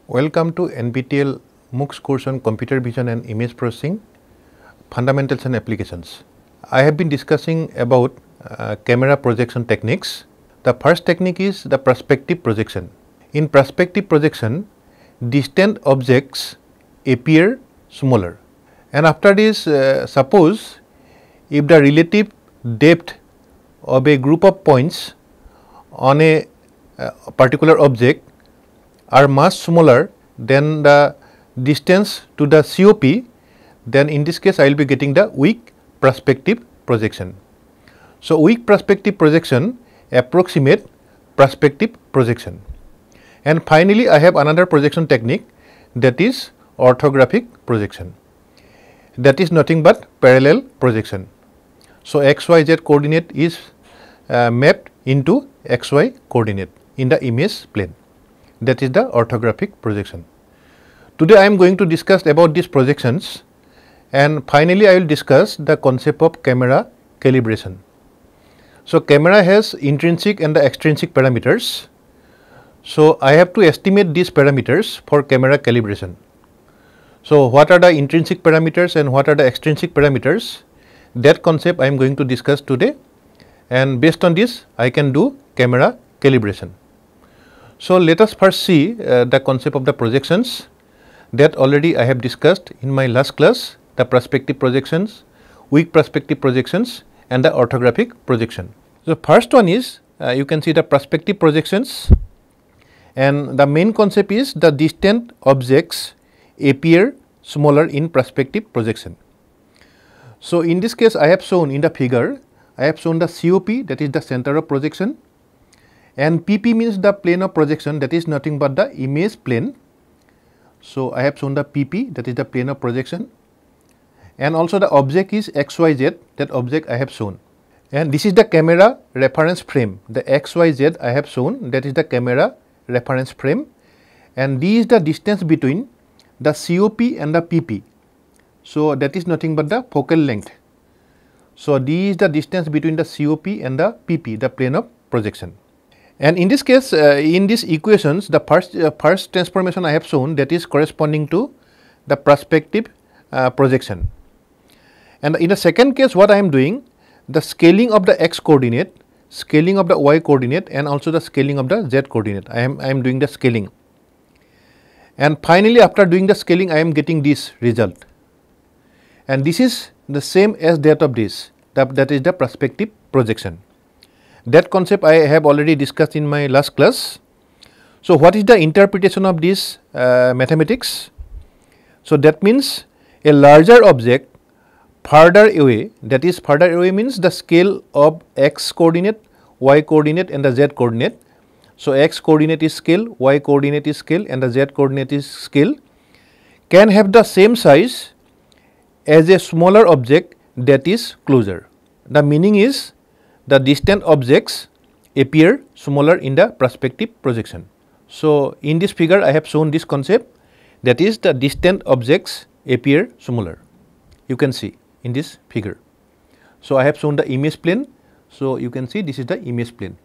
Welcome to NPTEL MOOCs course on Computer Vision and Image Processing, Fundamentals and Applications. I have been discussing about camera projection techniques. The first technique is the perspective projection. In perspective projection, distant objects appear smaller. And after this, suppose if the relative depth of a group of points on a particular object are much smaller than the distance to the COP, then in this case I will be getting the weak perspective projection. So, weak perspective projection approximate perspective projection. And finally, I have another projection technique, that is orthographic projection. That is nothing but parallel projection. So, XYZ coordinate is mapped into XY coordinate in the image plane. That is the orthographic projection. Today I am going to discuss about these projections, and finally I will discuss the concept of camera calibration. So, camera has intrinsic and the extrinsic parameters. So, I have to estimate these parameters for camera calibration. So, what are the intrinsic parameters and what are the extrinsic parameters? That concept I am going to discuss today, and based on this I can do camera calibration. So, let us first see the concept of the projections that already I have discussed in my last class, the perspective projections, weak perspective projections and the orthographic projection. So, first one is you can see the perspective projections, and the main concept is the distant objects appear smaller in perspective projection. So, in this case I have shown in the figure, I have shown the COP, that is the center of projection, and PP means the plane of projection, that is nothing but the image plane. So, I have shown the PP, that is the plane of projection, and also the object is XYZ, that object I have shown, and this is the camera reference frame, the XYZ I have shown, that is the camera reference frame, and this is the distance between the COP and the PP. So, that is nothing but the focal length. So, this is the distance between the COP and the PP, the plane of projection. And in this case, in these equations, the first transformation I have shown, that is corresponding to the perspective projection. And in the second case, what I am doing, the scaling of the x coordinate, scaling of the y coordinate, and also the scaling of the z coordinate. I am doing the scaling. And finally, after doing the scaling, I am getting this result. And this is the same as that of this, that is the perspective projection. That concept I have already discussed in my last class. So, what is the interpretation of this mathematics? So, that means a larger object further away, that is further away means the scale of x coordinate, y coordinate and the z coordinate. So, x coordinate is scale, y coordinate is scale and the z coordinate is scale, can have the same size as a smaller object that is closer. The meaning is the distant objects appear smaller in the perspective projection. So, in this figure I have shown this concept, that is the distant objects appear smaller. You can see in this figure. So, I have shown the image plane. So, you can see this is the image plane,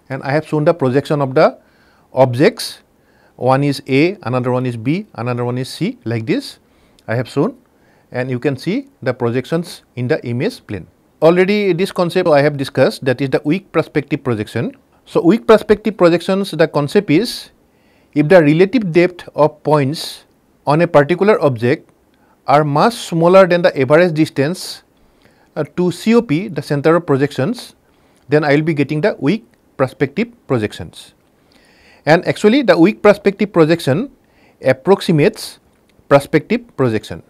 and I have shown the projection of the objects. One is A, another one is B, another one is C, like this I have shown, and you can see the projections in the image plane. Already this concept I have discussed, that is the weak perspective projection. So, weak perspective projections, the concept is if the relative depth of points on a particular object are much smaller than the average distance to COP, the center of projections, then I will be getting the weak perspective projections. And actually the weak perspective projection approximates perspective projection.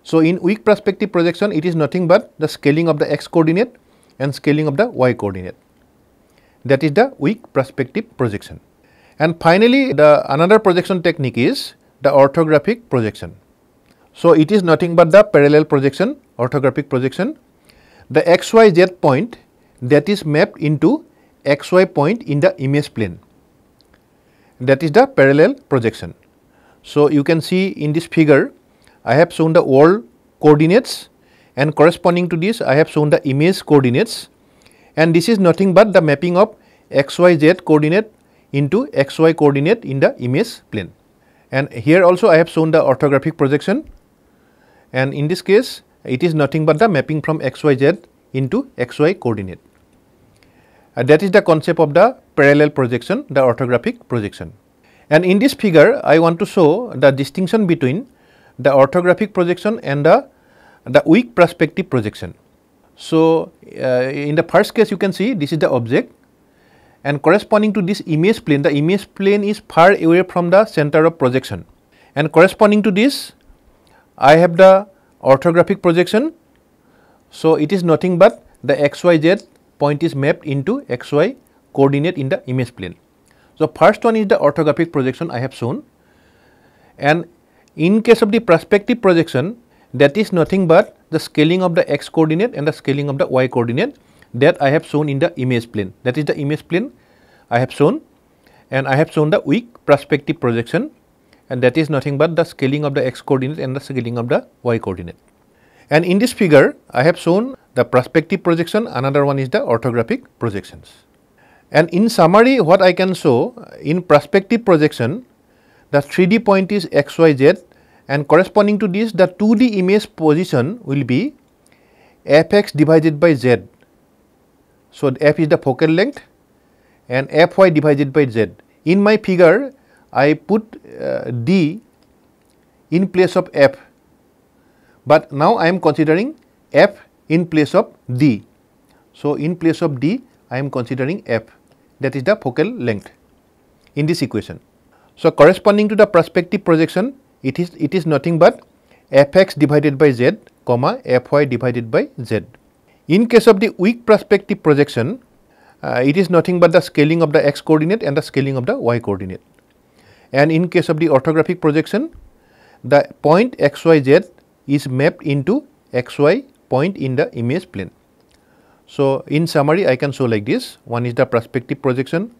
So, in weak perspective projection, it is nothing but the scaling of the x coordinate and scaling of the y coordinate. That is the weak perspective projection. And finally, the another projection technique is the orthographic projection. So, it is nothing but the parallel projection, orthographic projection. The XYZ point that is mapped into XY point in the image plane, that is the parallel projection. So, you can see in this figure I have shown the world coordinates, and corresponding to this I have shown the image coordinates, and this is nothing but the mapping of XYZ coordinate into XY coordinate in the image plane. And here also I have shown the orthographic projection, and in this case it is nothing but the mapping from xyz into xy coordinate. That is the concept of the parallel projection, the orthographic projection. And in this figure I want to show the distinction between the orthographic projection and the weak perspective projection. So in the first case you can see this is the object, and corresponding to this image plane, the image plane is far away from the center of projection, and corresponding to this I have the orthographic projection. So it is nothing but the xyz point is mapped into xy coordinate in the image plane. So first one is the orthographic projection I have shown, and in case of the perspective projection, that is nothing but the scaling of the x coordinate and the scaling of the y coordinate that I have shown in the image plane. That is the image plane I have shown, and I have shown the weak perspective projection, and that is nothing but the scaling of the x coordinate and the scaling of the y coordinate. And in this figure I have shown the perspective projection, another one is the orthographic projections. And in summary, what I can show, in perspective projection the 3D point is xyz, and corresponding to this the 2D image position will be fx divided by z. So f is the focal length and fy divided by z. In my figure I put d in place of f, but now I am considering f in place of d. So in place of d I am considering f, that is the focal length in this equation. So corresponding to the perspective projection, it is nothing but fx divided by z, comma fy divided by z. In case of the weak perspective projection, it is nothing but the scaling of the x coordinate and the scaling of the y coordinate. And in case of the orthographic projection, the point xyz is mapped into xy point in the image plane. So in summary I can show like this: one is the perspective projection,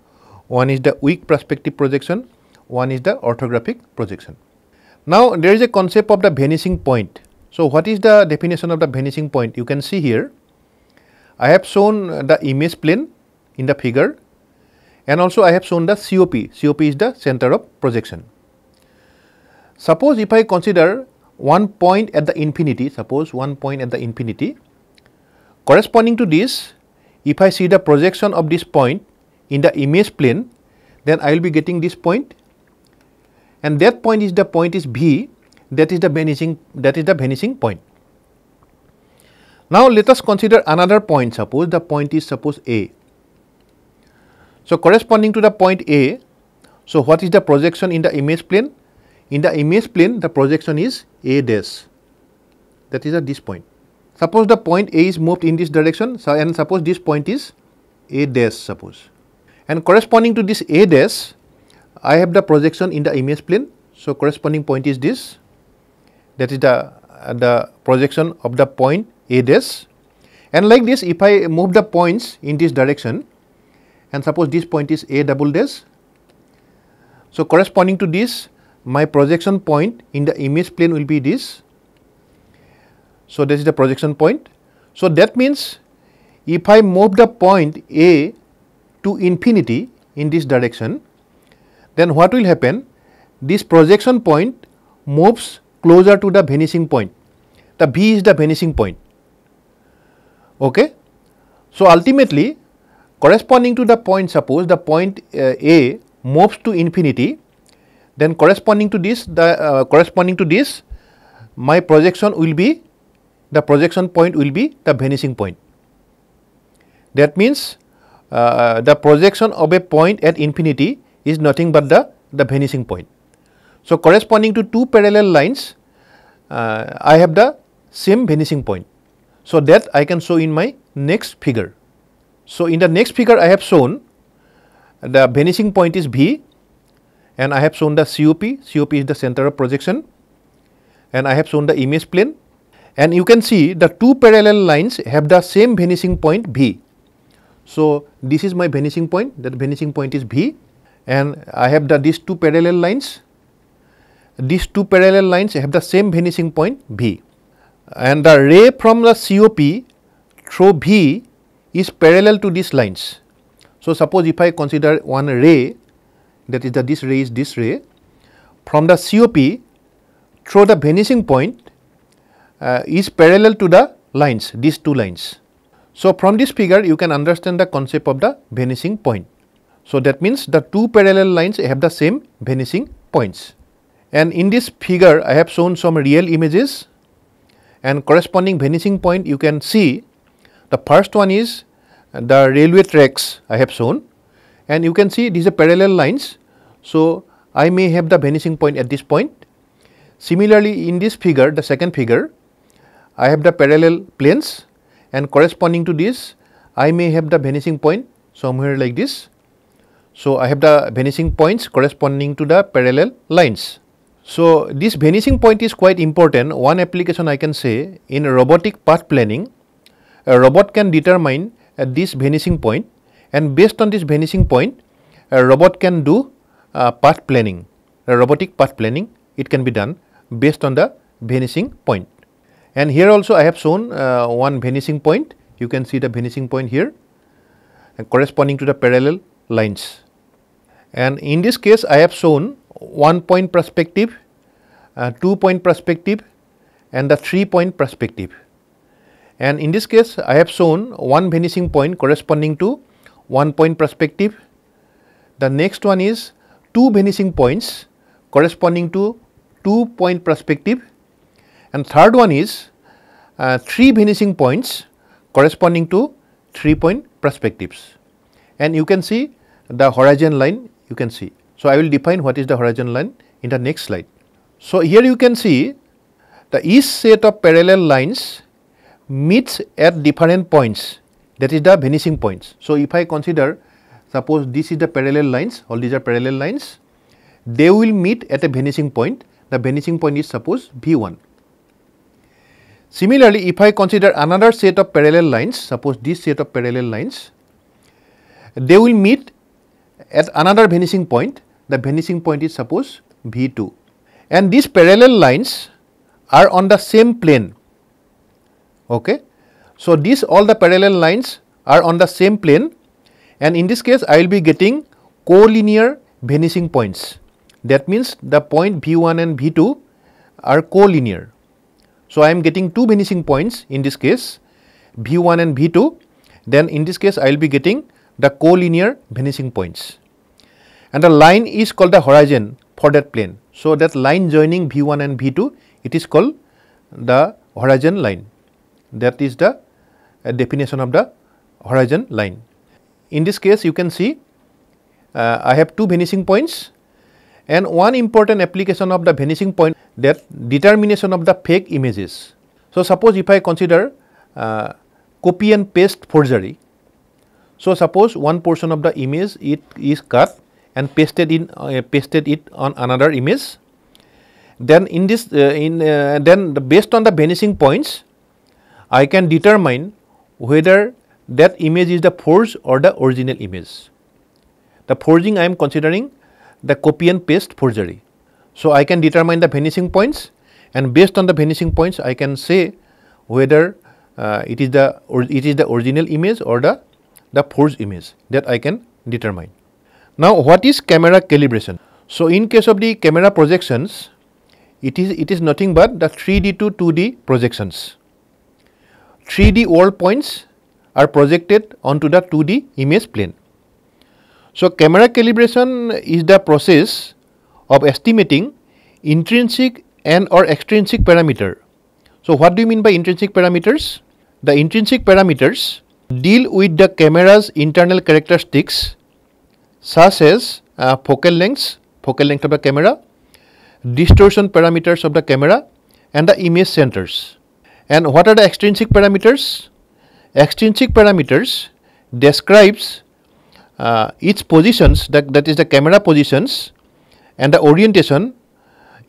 one is the weak perspective projection, one is the orthographic projection. Now there is a concept of the vanishing point. So what is the definition of the vanishing point? You can see here I have shown the image plane in the figure, and also I have shown the COP. COP is the center of projection. Suppose if I consider one point at the infinity, suppose one point at the infinity, corresponding to this, if I see the projection of this point in the image plane, then I will be getting this point, and that point is the point is V, that is the vanishing point. Now let us consider another point. Suppose the point is A. So corresponding to the point A, so what is the projection in the image plane? In the image plane the projection is A dash, that is at this point. Suppose the point A is moved in this direction, so, and suppose this point is A dash, suppose, and corresponding to this A dash I have the projection in the image plane. So corresponding point is this, that is the projection of the point A dash. And like this, if I move the points in this direction, and suppose this point is A double dash, so corresponding to this my projection point in the image plane will be this. So this is the projection point. So that means if I move the point A to infinity in this direction, then what will happen? This projection point moves closer to the vanishing point. The V is the vanishing point. Okay. So ultimately, corresponding to the point, suppose the point A moves to infinity, then corresponding to this, my projection will be, the projection point will be the vanishing point. That means the projection of a point at infinity is nothing but the vanishing point. So corresponding to two parallel lines, I have the same vanishing point. So that I can show in my next figure. So in the next figure I have shown the vanishing point is V, and I have shown the COP. COP is the center of projection, and I have shown the image plane, and you can see the two parallel lines have the same vanishing point V. So this is my vanishing point, that vanishing point is V, and I have these two parallel lines. These two parallel lines have the same vanishing point V, and the ray from the COP through V is parallel to these lines. So suppose if I consider one ray, that is this ray is this ray, from the COP through the vanishing point is parallel to the lines, these two lines. So, from this figure you can understand the concept of the vanishing point. So, that means the two parallel lines have the same vanishing points. And in this figure I have shown some real images and corresponding vanishing point. You can see the first one is the railway tracks I have shown, and you can see these are parallel lines. So, I may have the vanishing point at this point. Similarly, in this figure, the second figure, I have the parallel planes, and corresponding to this I may have the vanishing point somewhere like this. So, I have the vanishing points corresponding to the parallel lines. So, this vanishing point is quite important. One application I can say, in robotic path planning, a robot can determine this vanishing point, and based on this vanishing point a robot can do path planning. Robotic path planning, it can be done based on the vanishing point. And here also I have shown one vanishing point. You can see the vanishing point here corresponding to the parallel lines. And in this case I have shown 1 point perspective, 2 point perspective, and the 3 point perspective. And in this case I have shown one vanishing point corresponding to 1 point perspective. The next one is 2 vanishing points corresponding to 2 point perspective, and third one is 3 vanishing points corresponding to 3 point perspectives. And you can see the horizon line, you can see. So, I will define what is the horizon line in the next slide. So, here you can see the each set of parallel lines meets at different points, that is the vanishing points. So, if I consider, suppose this is the parallel lines, all these are parallel lines, they will meet at a vanishing point. The vanishing point is suppose V1. Similarly, if I consider another set of parallel lines, suppose this set of parallel lines, they will meet at another vanishing point. The vanishing point is suppose V2, and these parallel lines are on the same plane. Okay. So, these all the parallel lines are on the same plane, and in this case I will be getting collinear vanishing points. That means the point V1 and V2 are collinear. So, I am getting 2 vanishing points in this case, V1 and V2. Then in this case I will be getting the collinear vanishing points, and the line is called the horizon for that plane. So, that line joining V1 and V2, it is called the horizon line. That is the definition of the horizon line. In this case you can see I have 2 vanishing points, and one important application of the vanishing point, that determination of the fake images. So, suppose if I consider copy and paste forgery. So, suppose one portion of the image it is cut and pasted it on another image. Then in this based on the vanishing points I can determine whether that image is the forged or the original image. The forging I am considering the copy and paste forgery. So, I can determine the vanishing points, and based on the vanishing points I can say whether it is the original image or the forged image, that I can determine. Now, what is camera calibration? So, in case of the camera projections, it is nothing but the 3D to 2D projections. 3D world points are projected onto the 2D image plane. So, camera calibration is the process of estimating intrinsic and or extrinsic parameter. So, what do you mean by intrinsic parameters? The intrinsic parameters deal with the camera's internal characteristics such as focal length of the camera, distortion parameters of the camera, and the image centers. And what are the extrinsic parameters? Extrinsic parameters describes its positions, that is the camera positions and the orientation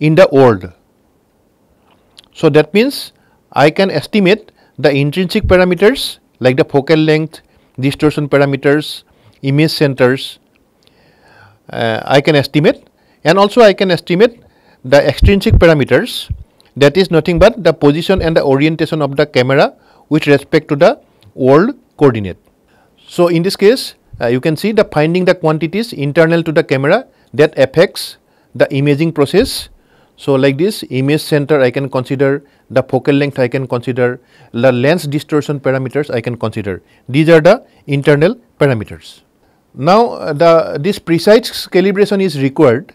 in the world. So, that means I can estimate the intrinsic parameters like the focal length, distortion parameters, image centers, I can estimate, and also I can estimate the extrinsic parameters, that is nothing but the position and the orientation of the camera with respect to the world coordinate. So, in this case you can see the finding the quantities internal to the camera that affects the imaging process. So like this, image center I can consider, the focal length I can consider, the lens distortion parameters I can consider. These are the internal parameters. Now this precise calibration is required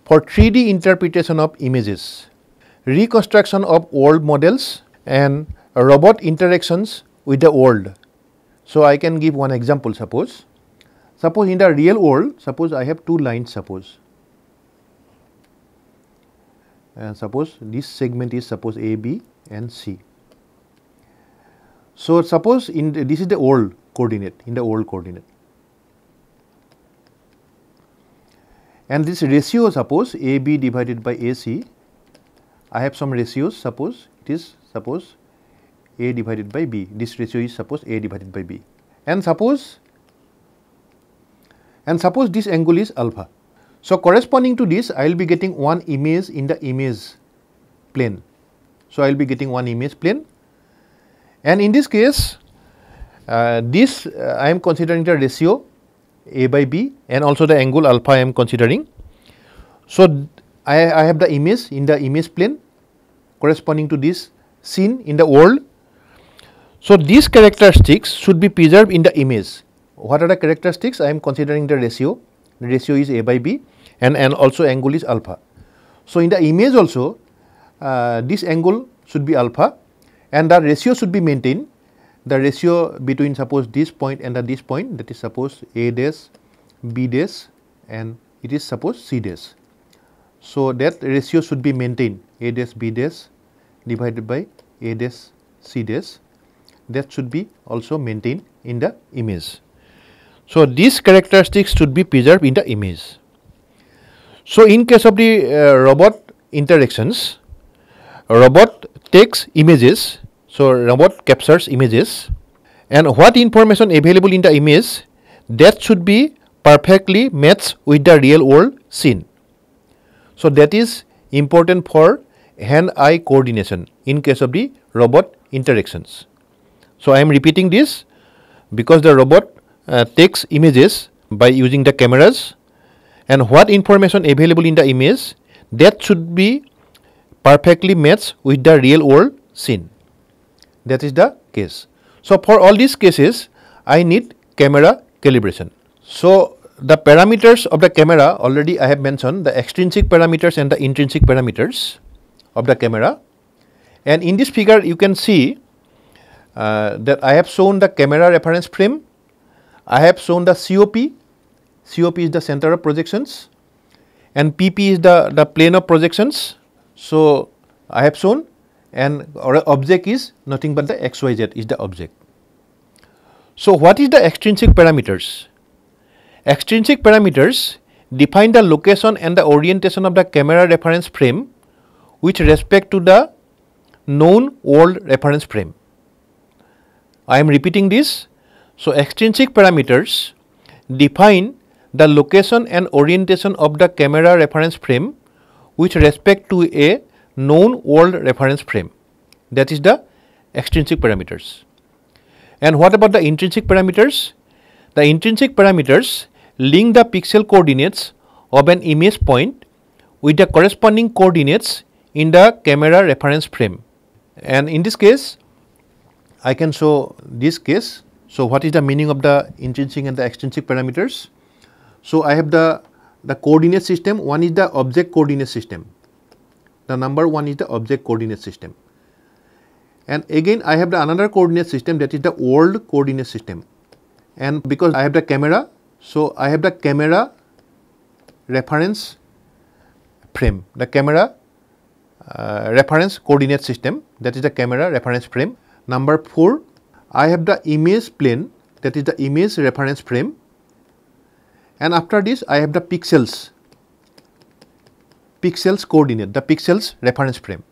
for 3D interpretation of images, reconstruction of world models and robot interactions with the world. So I can give one example. Suppose in the real world, suppose I have two lines, suppose this segment is suppose A, B and C. So suppose this is the world coordinate, in the world coordinate, and this ratio, suppose AB divided by AC, I have some ratios, suppose it is A divided by B, this ratio is suppose A divided by B, and suppose this angle is alpha. So corresponding to this, I will be getting one image in the image plane. So I will be getting one image plane, and in this case this I am considering the ratio A by B and also the angle alpha I am considering. So I have the image in the image plane corresponding to this scene in the world. So these characteristics should be preserved in the image. What are the characteristics? I am considering the ratio. The ratio is A by B and also angle is alpha. So in the image also this angle should be alpha and the ratio should be maintained. The ratio between suppose this point and this point, that is suppose A dash, B dash and it is suppose C dash. So that ratio should be maintained, A dash B dash divided by A dash C dash, that should be also maintained in the image. So these characteristics should be preserved in the image. So in case of the robot interactions, robot takes images, so robot captures images, and what information available in the image, that should be perfectly matched with the real world scene. So that is important for hand-eye coordination in case of the robot interactions. So I am repeating this because the robot takes images by using the cameras, and what information available in the image, that should be perfectly matched with the real world scene. That is the case. So for all these cases I need camera calibration. So the parameters of the camera already I have mentioned, the extrinsic parameters and the intrinsic parameters of the camera, and in this figure you can see that I have shown the camera reference frame, I have shown the COP is the center of projections and PP is the plane of projections. So I have shown, and our object is nothing but the XYZ is the object. So what is the extrinsic parameters? Extrinsic parameters define the location and the orientation of the camera reference frame with respect to the known world reference frame. I am repeating this. So extrinsic parameters define the location and orientation of the camera reference frame with respect to a known world reference frame. That is the extrinsic parameters. And what about the intrinsic parameters? The intrinsic parameters link the pixel coordinates of an image point with the corresponding coordinates in the camera reference frame. And in this case, I can show this case. So what is the meaning of the intrinsic and the extrinsic parameters? So I have the coordinate system. One is the object coordinate system. The number one is the object coordinate system. And again I have the another coordinate system, that is the world coordinate system. And because I have the camera, so I have the camera reference frame, the camera reference coordinate system, that is the camera reference frame. Number 4, I have the image plane, that is the image reference frame, and after this I have the pixels coordinate, the pixels reference frame.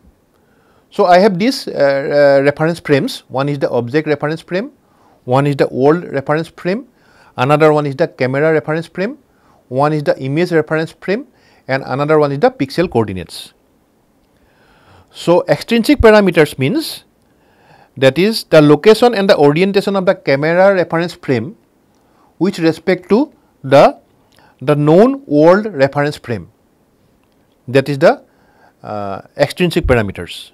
So I have these reference frames. One is the object reference frame, one is the world reference frame, another one is the camera reference frame, one is the image reference frame, and another one is the pixel coordinates. So extrinsic parameters means that is the location and the orientation of the camera reference frame with respect to the known world reference frame. that is the extrinsic parameters.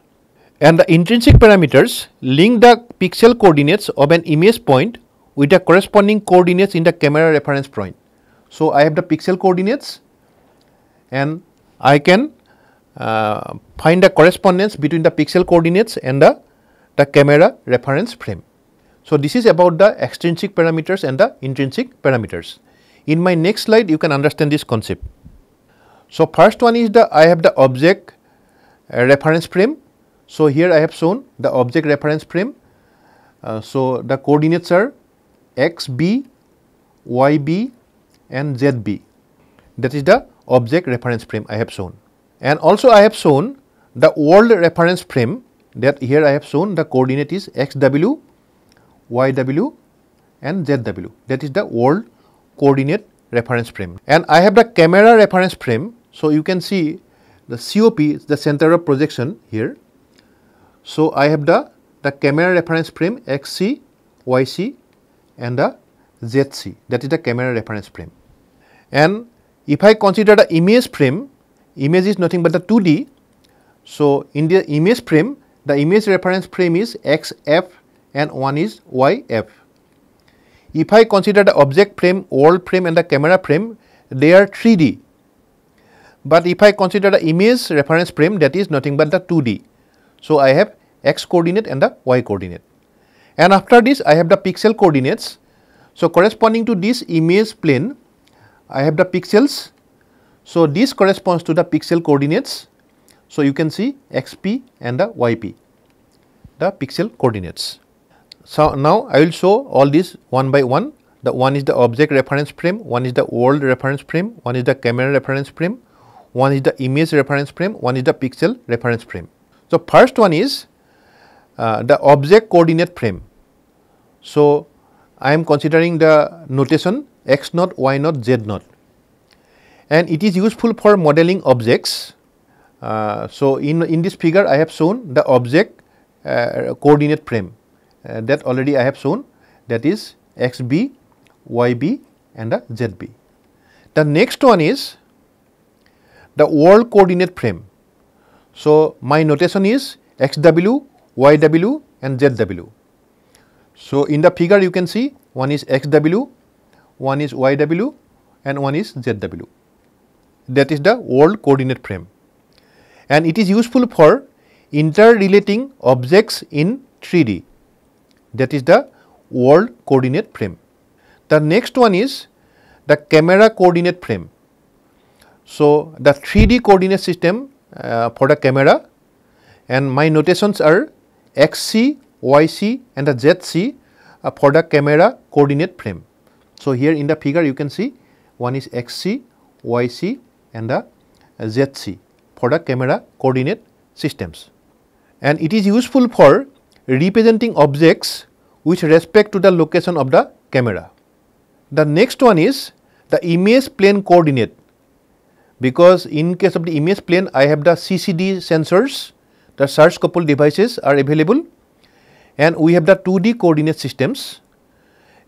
And the intrinsic parameters link the pixel coordinates of an image point with the corresponding coordinates in the camera reference point. So, I have the pixel coordinates and I can find the correspondence between the pixel coordinates and the camera reference frame. So, this is about the extrinsic parameters and the intrinsic parameters. In my next slide, you can understand this concept. So, first one is I have the object reference frame. So, here I have shown the object reference frame. So, the coordinates are xb, yb and zb. That is the object reference frame I have shown. And also I have shown the world reference frame, that here I have shown the coordinate is xw, yw and zw. That is the world coordinate reference frame. And I have the camera reference frame. So, you can see the COP is the center of projection here. So, I have the camera reference frame xc, yc and the zc, that is the camera reference frame. And if I consider the image frame, image is nothing but the 2D. So, in the image frame, the image reference frame is xf and one is yf. If I consider the object frame, world frame and the camera frame, they are 3D. But if I consider the image reference frame, that is nothing but the 2D. So, I have x coordinate and the y coordinate. And after this, I have the pixel coordinates. So, corresponding to this image plane, I have the pixels. So, this corresponds to the pixel coordinates. So, you can see xp and the yp, the pixel coordinates. So, now I will show all these one by one. The one is the object reference frame, one is the world reference frame, one is the camera reference frame, one is the image reference frame, one is the pixel reference frame. So, first one is the object coordinate frame. So, I am considering the notation x naught, y naught, z naught, and it is useful for modeling objects. So, in this figure I have shown the object coordinate frame that already I have shown, that is xb, yb and the zb. The next one is the world coordinate frame. So, my notation is xw, yw and zw. So, in the figure you can see one is xw, one is yw and one is zw. That is the world coordinate frame, and it is useful for interrelating objects in 3D. That is the world coordinate frame. The next one is the camera coordinate frame. So, the 3D coordinate system for the camera, and my notations are xc, yc and the zc for the camera coordinate frame. So, here in the figure you can see one is xc, yc and the zc for the camera coordinate systems, and it is useful for representing objects with respect to the location of the camera. The next one is the image plane coordinate, because in case of the image plane I have the CCD sensors, the search coupled devices are available, and we have the 2D coordinate systems,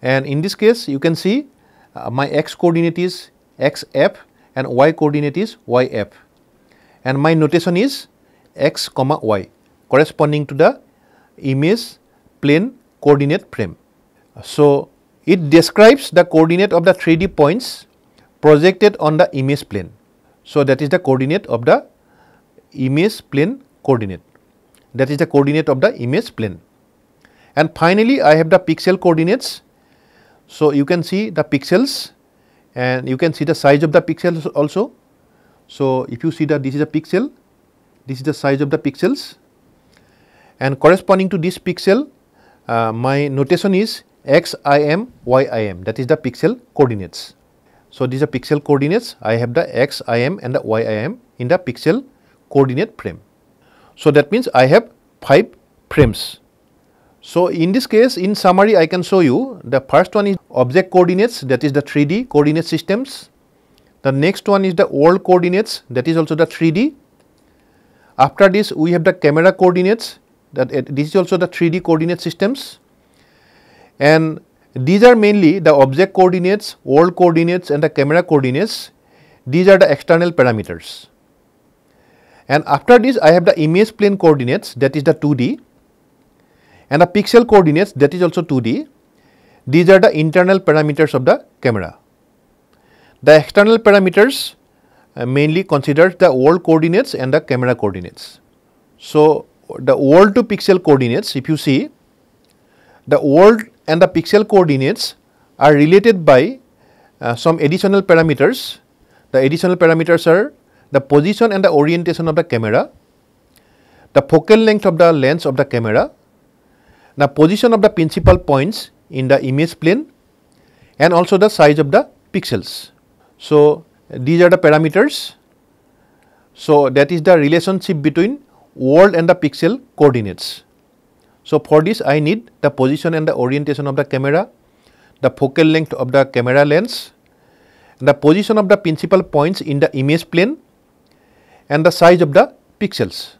and in this case you can see my x coordinate is xf and y coordinate is yf, and my notation is x comma y corresponding to the image plane coordinate frame. So, it describes the coordinate of the 3D points projected on the image plane. So, that is the coordinate of the image plane coordinate, that is the coordinate of the image plane. And finally, I have the pixel coordinates. So, you can see the pixels and you can see the size of the pixels also. So, if you see that this is a pixel, this is the size of the pixels, and corresponding to this pixel my notation is xim, yim, that is the pixel coordinates. So, these are pixel coordinates. I have the xim and the yim in the pixel coordinate frame. So, that means I have 5 frames. So, in this case, in summary I can show you the first one is object coordinates, that is the 3D coordinate systems. The next one is the world coordinates, that is also the 3D. After this we have the camera coordinates, that this is also the 3D coordinate systems, and these are mainly the object coordinates, world coordinates and the camera coordinates. These are the external parameters. and after this I have the image plane coordinates, that is the 2D, and the pixel coordinates, that is also 2D. These are the internal parameters of the camera. The external parameters mainly considers the world coordinates and the camera coordinates. So, the world to pixel coordinates, if you see, the world and the pixel coordinates are related by some additional parameters. The additional parameters are the position and the orientation of the camera, the focal length of the lens of the camera, the position of the principal points in the image plane, and also the size of the pixels. So, these are the parameters. So, that is the relationship between world and the pixel coordinates. So, for this I need the position and the orientation of the camera, the focal length of the camera lens, the position of the principal points in the image plane, and the size of the pixels.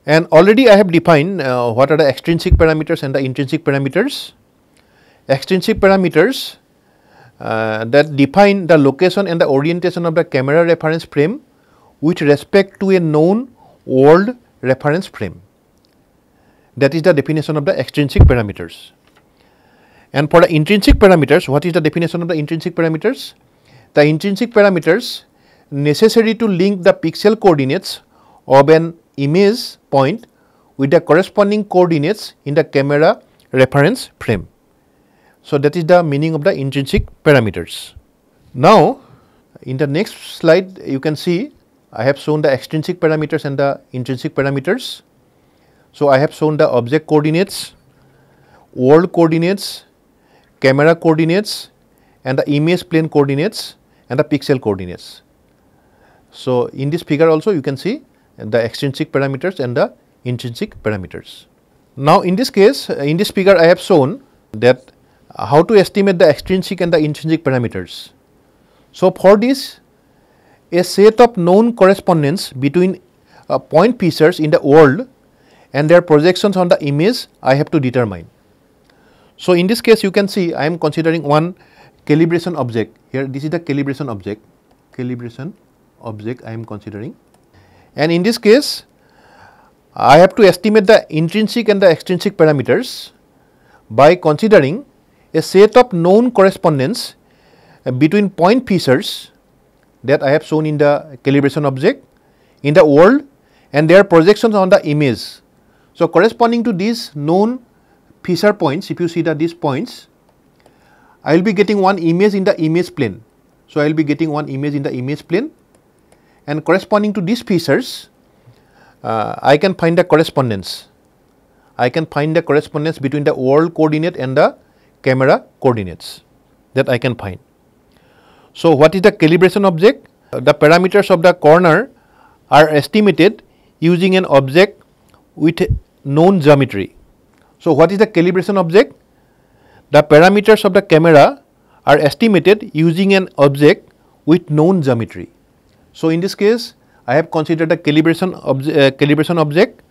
And already I have defined what are the extrinsic parameters and the intrinsic parameters. Extrinsic parameters that define the location and the orientation of the camera reference frame with respect to a known world reference frame. That is the definition of the extrinsic parameters. And for the intrinsic parameters, what is the definition of the intrinsic parameters? The intrinsic parameters necessary to link the pixel coordinates of an image point with the corresponding coordinates in the camera reference frame. So, that is the meaning of the intrinsic parameters. Now, in the next slide you can see I have shown the extrinsic parameters and the intrinsic parameters. So, I have shown the object coordinates, world coordinates, camera coordinates, and the image plane coordinates and the pixel coordinates. So, in this figure also you can see the extrinsic parameters and the intrinsic parameters. Now, in this case, in this figure I have shown that how to estimate the extrinsic and the intrinsic parameters. So, for this, a set of known correspondence between point features in the world and their projections on the image I have to determine. So, in this case you can see I am considering one calibration object. Here this is the calibration object I am considering, and in this case I have to estimate the intrinsic and the extrinsic parameters by considering a set of known correspondence between point features that I have shown in the calibration object in the world and their projections on the image. So, corresponding to these known feature points, if you see that these points, I will be getting one image in the image plane. So, I will be getting one image in the image plane, and corresponding to these features I can find the correspondence. I can find the correspondence between the world coordinate and the camera coordinates that I can find. So, what is the calibration object? The parameters of the corner are estimated using an object with known geometry. So, what is the calibration object? The parameters of the camera are estimated using an object with known geometry. So, in this case I have considered the calibration object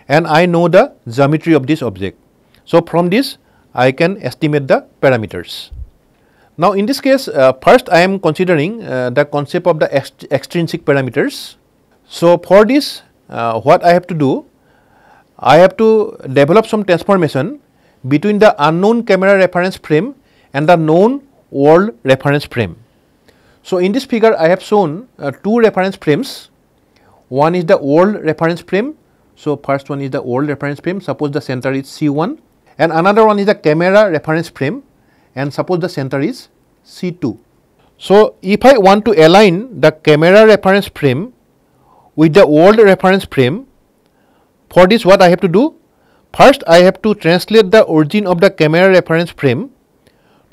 and I know the geometry of this object. So, from this I can estimate the parameters. Now, in this case first I am considering the concept of the extrinsic parameters. So, for this what I have to do, I have to develop some transformation between the unknown camera reference frame and the known world reference frame. So, in this figure I have shown two reference frames. One is the world reference frame. So, first one is the world reference frame, suppose the center is C1, and another one is the camera reference frame, and suppose the center is C2. So, if I want to align the camera reference frame with the world reference frame, for this what I have to do? First I have to translate the origin of the camera reference frame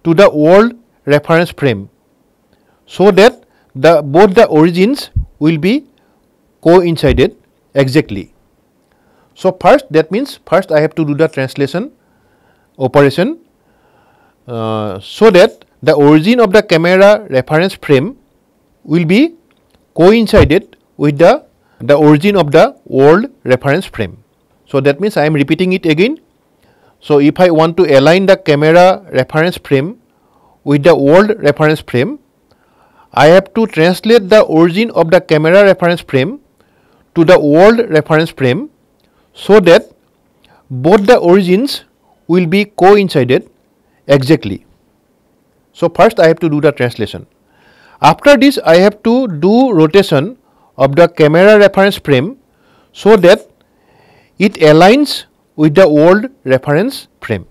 to the world reference frame, so that both the origins will be coincided exactly. So, first that means first I have to do the translation operation so that the origin of the camera reference frame will be coincided with the origin of the world reference frame. So, that means I am repeating it again. So, if I want to align the camera reference frame with the world reference frame, I have to translate the origin of the camera reference frame to the world reference frame so that both the origins will be coincided exactly. So first I have to do the translation. After this I have to do rotation of the camera reference frame so that it aligns with the world reference frame.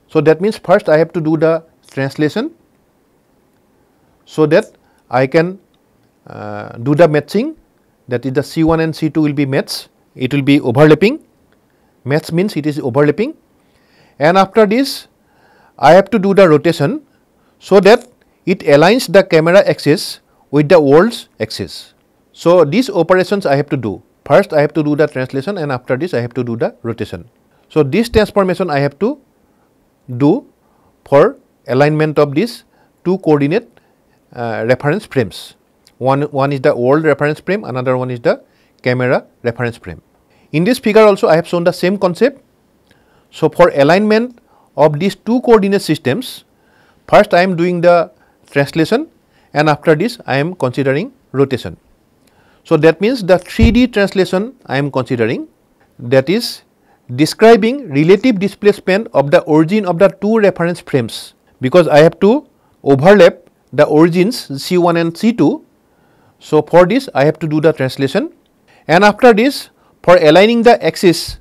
So that means first I have to do the translation so that I can do the matching, that is the C1 and C2 will be matched, it will be overlapping. Match means it is overlapping, and after this I have to do the rotation so that it aligns the camera axis with the world's axis. So these operations I have to do. First I have to do the translation, and after this I have to do the rotation. So this transformation I have to do for alignment of these two coordinate reference frames. One is the world reference frame, another one is the camera reference frame. In this figure also I have shown the same concept. So for alignment of these two coordinate systems, first I am doing the translation, and after this I am considering rotation. So that means the 3D translation I am considering, that is describing relative displacement of the origin of the two reference frames, because I have to overlap the origins C1 and C2. So for this I have to do the translation, and after this for aligning the axis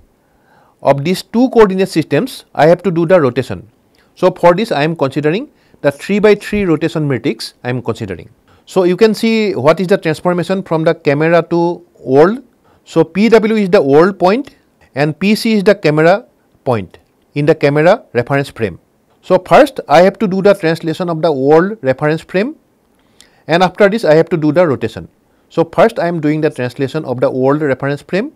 of these two coordinate systems I have to do the rotation. So for this I am considering the 3×3 rotation matrix I am considering. So you can see what is the transformation from the camera to world. So PW is the world point and PC is the camera point in the camera reference frame. So first I have to do the translation of the world reference frame, and after this I have to do the rotation. So first I am doing the translation of the world reference frame,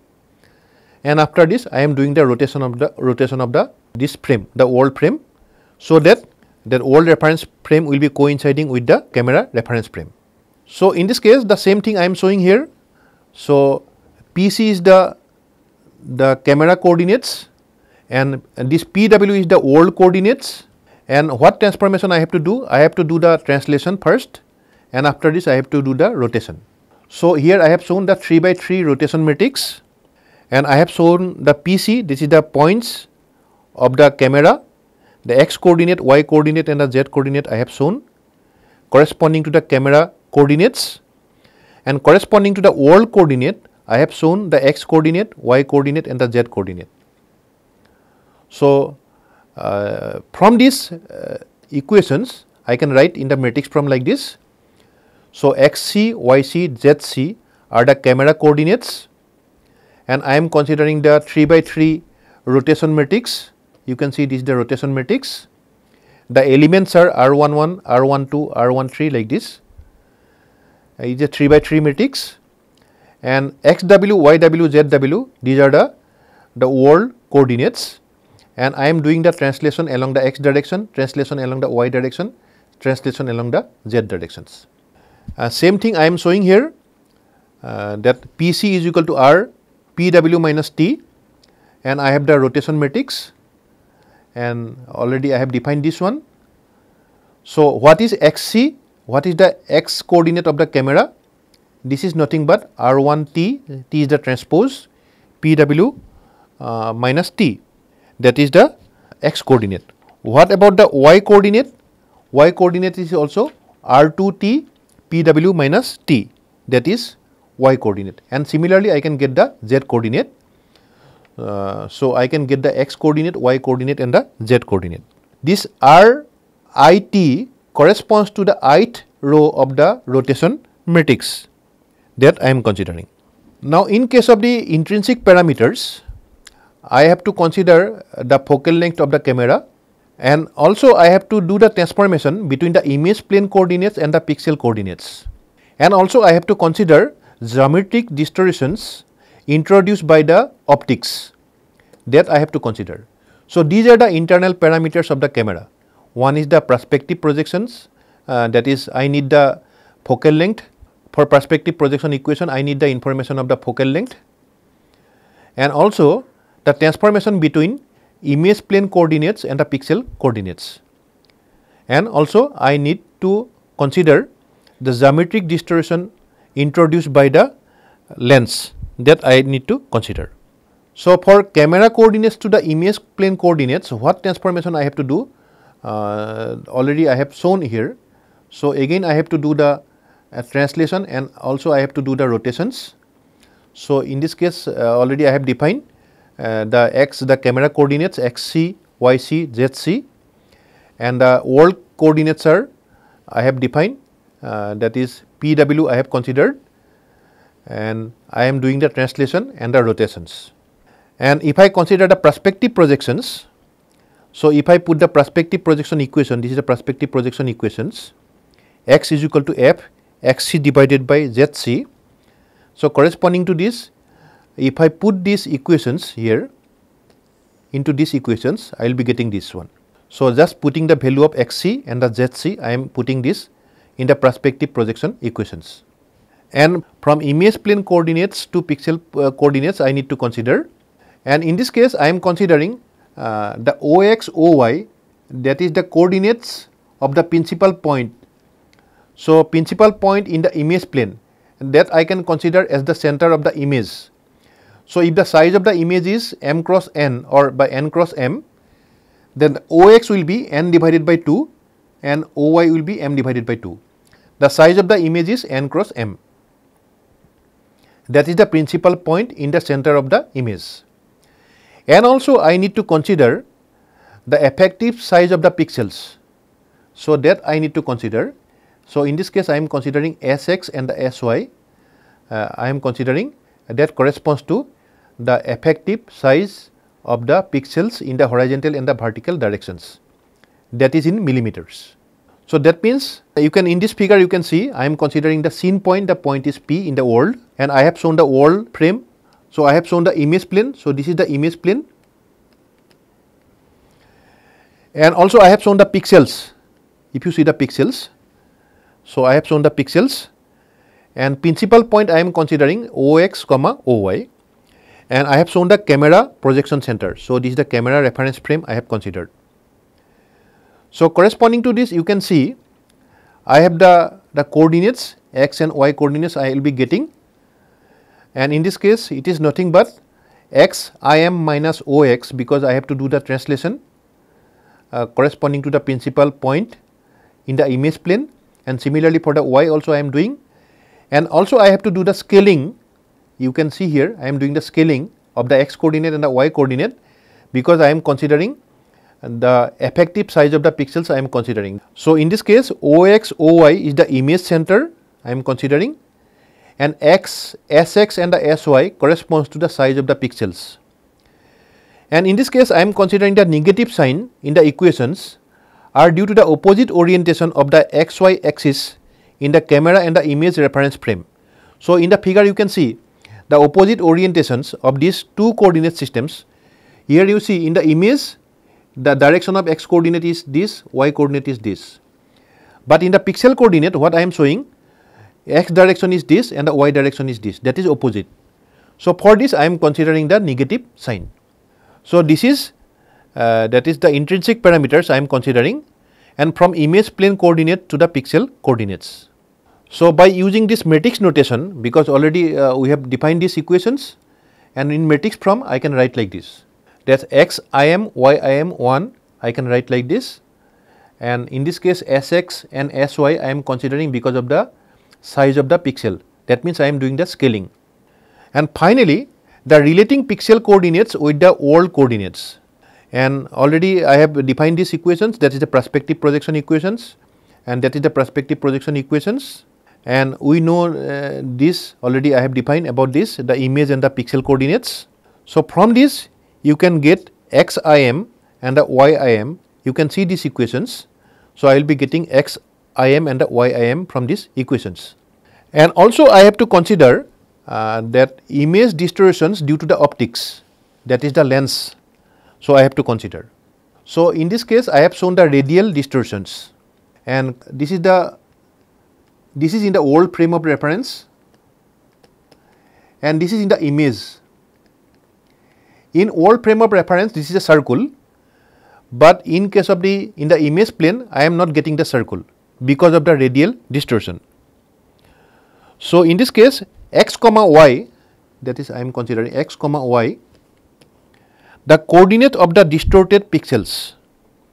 and after this I am doing the rotation of this frame, the world frame, so that world reference frame will be coinciding with the camera reference frame. So in this case the same thing I am showing here. So PC is the camera coordinates, and this PW is the world coordinates. And what transformation I have to do? I have to do the translation first, and after this I have to do the rotation. So here I have shown the 3×3 rotation matrix, and I have shown the PC, this is the points of the camera, the x coordinate, y coordinate and the z coordinate I have shown corresponding to the camera coordinates, and corresponding to the world coordinate I have shown the x coordinate, y coordinate and the z coordinate. So from these equations I can write in the matrix form like this. So xc, yc, zc are the camera coordinates, and I am considering the 3×3 rotation matrix. You can see this is the rotation matrix. The elements are R11, R12, R13 like this. It is a 3×3 matrix, and xw, yw, zw, these are the world coordinates, and I am doing the translation along the x direction, translation along the y direction, translation along the z directions. Same thing I am showing here, that PC is equal to R PW minus T, and I have the rotation matrix, and already I have defined this one. So what is xc? What is the x coordinate of the camera? This is nothing but R1T, T is the transpose, PW minus T, that is the x coordinate. What about the y coordinate? Y coordinate is also R2T, PW minus T, that is y coordinate, and similarly I can get the z coordinate. So I can get the x coordinate, y coordinate and the z coordinate. This RIT corresponds to the ith row of the rotation matrix that I am considering. Now in case of the intrinsic parameters, I have to consider the focal length of the camera, and also I have to do the transformation between the image plane coordinates and the pixel coordinates, and also I have to consider geometric distortions introduced by the optics, that I have to consider. So these are the internal parameters of the camera. One is the perspective projections, that is I need the focal length. For perspective projection equation I need the information of the focal length, and also the transformation between image plane coordinates and the pixel coordinates, and also I need to consider the geometric distortion introduced by the lens, that I need to consider. So, for camera coordinates to the image plane coordinates, what transformation I have to do? Already I have shown here. So, again I have to do the translation, and also I have to do the rotations. So, in this case already I have defined the camera coordinates xc, yc, zc, and the world coordinates are I have defined, that is pw I have considered, and I am doing the translation and the rotations. And if I consider the perspective projections, so if I put the perspective projection equation, this is the perspective projection equations, x is equal to f xc divided by zc. So, corresponding to this, if I put these equations here into these equations, I will be getting this one. So, just putting the value of xc and the zc, I am putting this in the perspective projection equations. And from image plane coordinates to pixel coordinates, I need to consider, and in this case I am considering the ox, oy, that is the coordinates of the principal point. So, principal point in the image plane, that I can consider as the center of the image. So, if the size of the image is m cross n or by n cross m, then ox will be n divided by 2 and oy will be m divided by 2. The size of the image is n cross m. That is the principal point in the center of the image. And also I need to consider the effective size of the pixels. So, that I need to consider. So, in this case I am considering Sx and the Sy, I am considering that corresponds to the effective size of the pixels in the horizontal and the vertical directions, that is in millimeters. So, that means you can, in this figure you can see I am considering the scene point, the point is P in the world, and I have shown the world frame. So, I have shown the image plane. So, this is the image plane, and also I have shown the pixels. If you see the pixels, so I have shown the pixels, and principal point I am considering ox comma oy, and I have shown the camera projection center. So, this is the camera reference frame I have considered. So, corresponding to this you can see I have the coordinates x and y coordinates I will be getting, and in this case it is nothing but x I m minus ox, because I have to do the translation corresponding to the principal point in the image plane, and similarly for the y also I am doing, and also I have to do the scaling. You can see here I am doing the scaling of the x coordinate and the y coordinate, because I am considering the effective size of the pixels I am considering. So, in this case ox, oy is the image center I am considering, and x, sx and the sy corresponds to the size of the pixels. And in this case I am considering the negative sign in the equations are due to the opposite orientation of the xy axis in the camera and the image reference frame. So, in the figure you can see the opposite orientations of these two coordinate systems. Here you see in the image the direction of x coordinate is this, y coordinate is this, but in the pixel coordinate what I am showing, x direction is this and the y direction is this, that is opposite. So, for this I am considering the negative sign. So, this is that is the intrinsic parameters I am considering, and from image plane coordinate to the pixel coordinates. So, by using this matrix notation, because already we have defined these equations, and in matrix form I can write like this, that x I m, y I m 1 I can write like this, and in this case sx and sy I am considering because of the size of the pixel, that means I am doing the scaling. And finally, the relating pixel coordinates with the world coordinates, and already I have defined these equations, that is the perspective projection equations, and that is the perspective projection equations, and we know this already I have defined about this, the image and the pixel coordinates. So, from this you can get x I m and the y I m, you can see these equations. So, I will be getting x I m and the y I m from these equations. And also I have to consider that image distortions due to the optics, that is the lens. So, I have to consider. So, in this case I have shown the radial distortions, and this is in the world frame of reference, and this is in the image. In world frame of reference this is a circle, but in case of in the image plane I am not getting the circle because of the radial distortion. So, in this case x comma y, that is I am considering x comma y, the coordinate of the distorted pixels.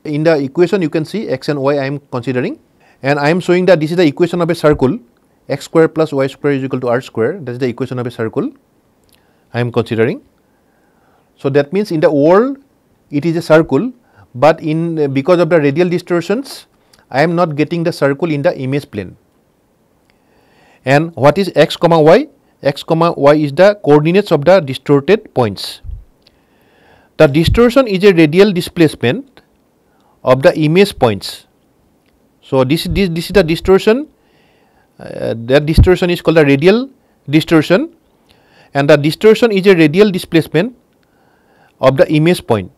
In the equation you can see x and y I am considering, and I am showing that this is the equation of a circle, x square plus y square is equal to r square, that is the equation of a circle I am considering. So that means in the world it is a circle, but in because of the radial distortions I am not getting the circle in the image plane. And what is x comma y? X comma y is the coordinates of the distorted points. The distortion is a radial displacement of the image points. So this is the distortion. That distortion is called the radial distortion, and the distortion is a radial displacement of the image point.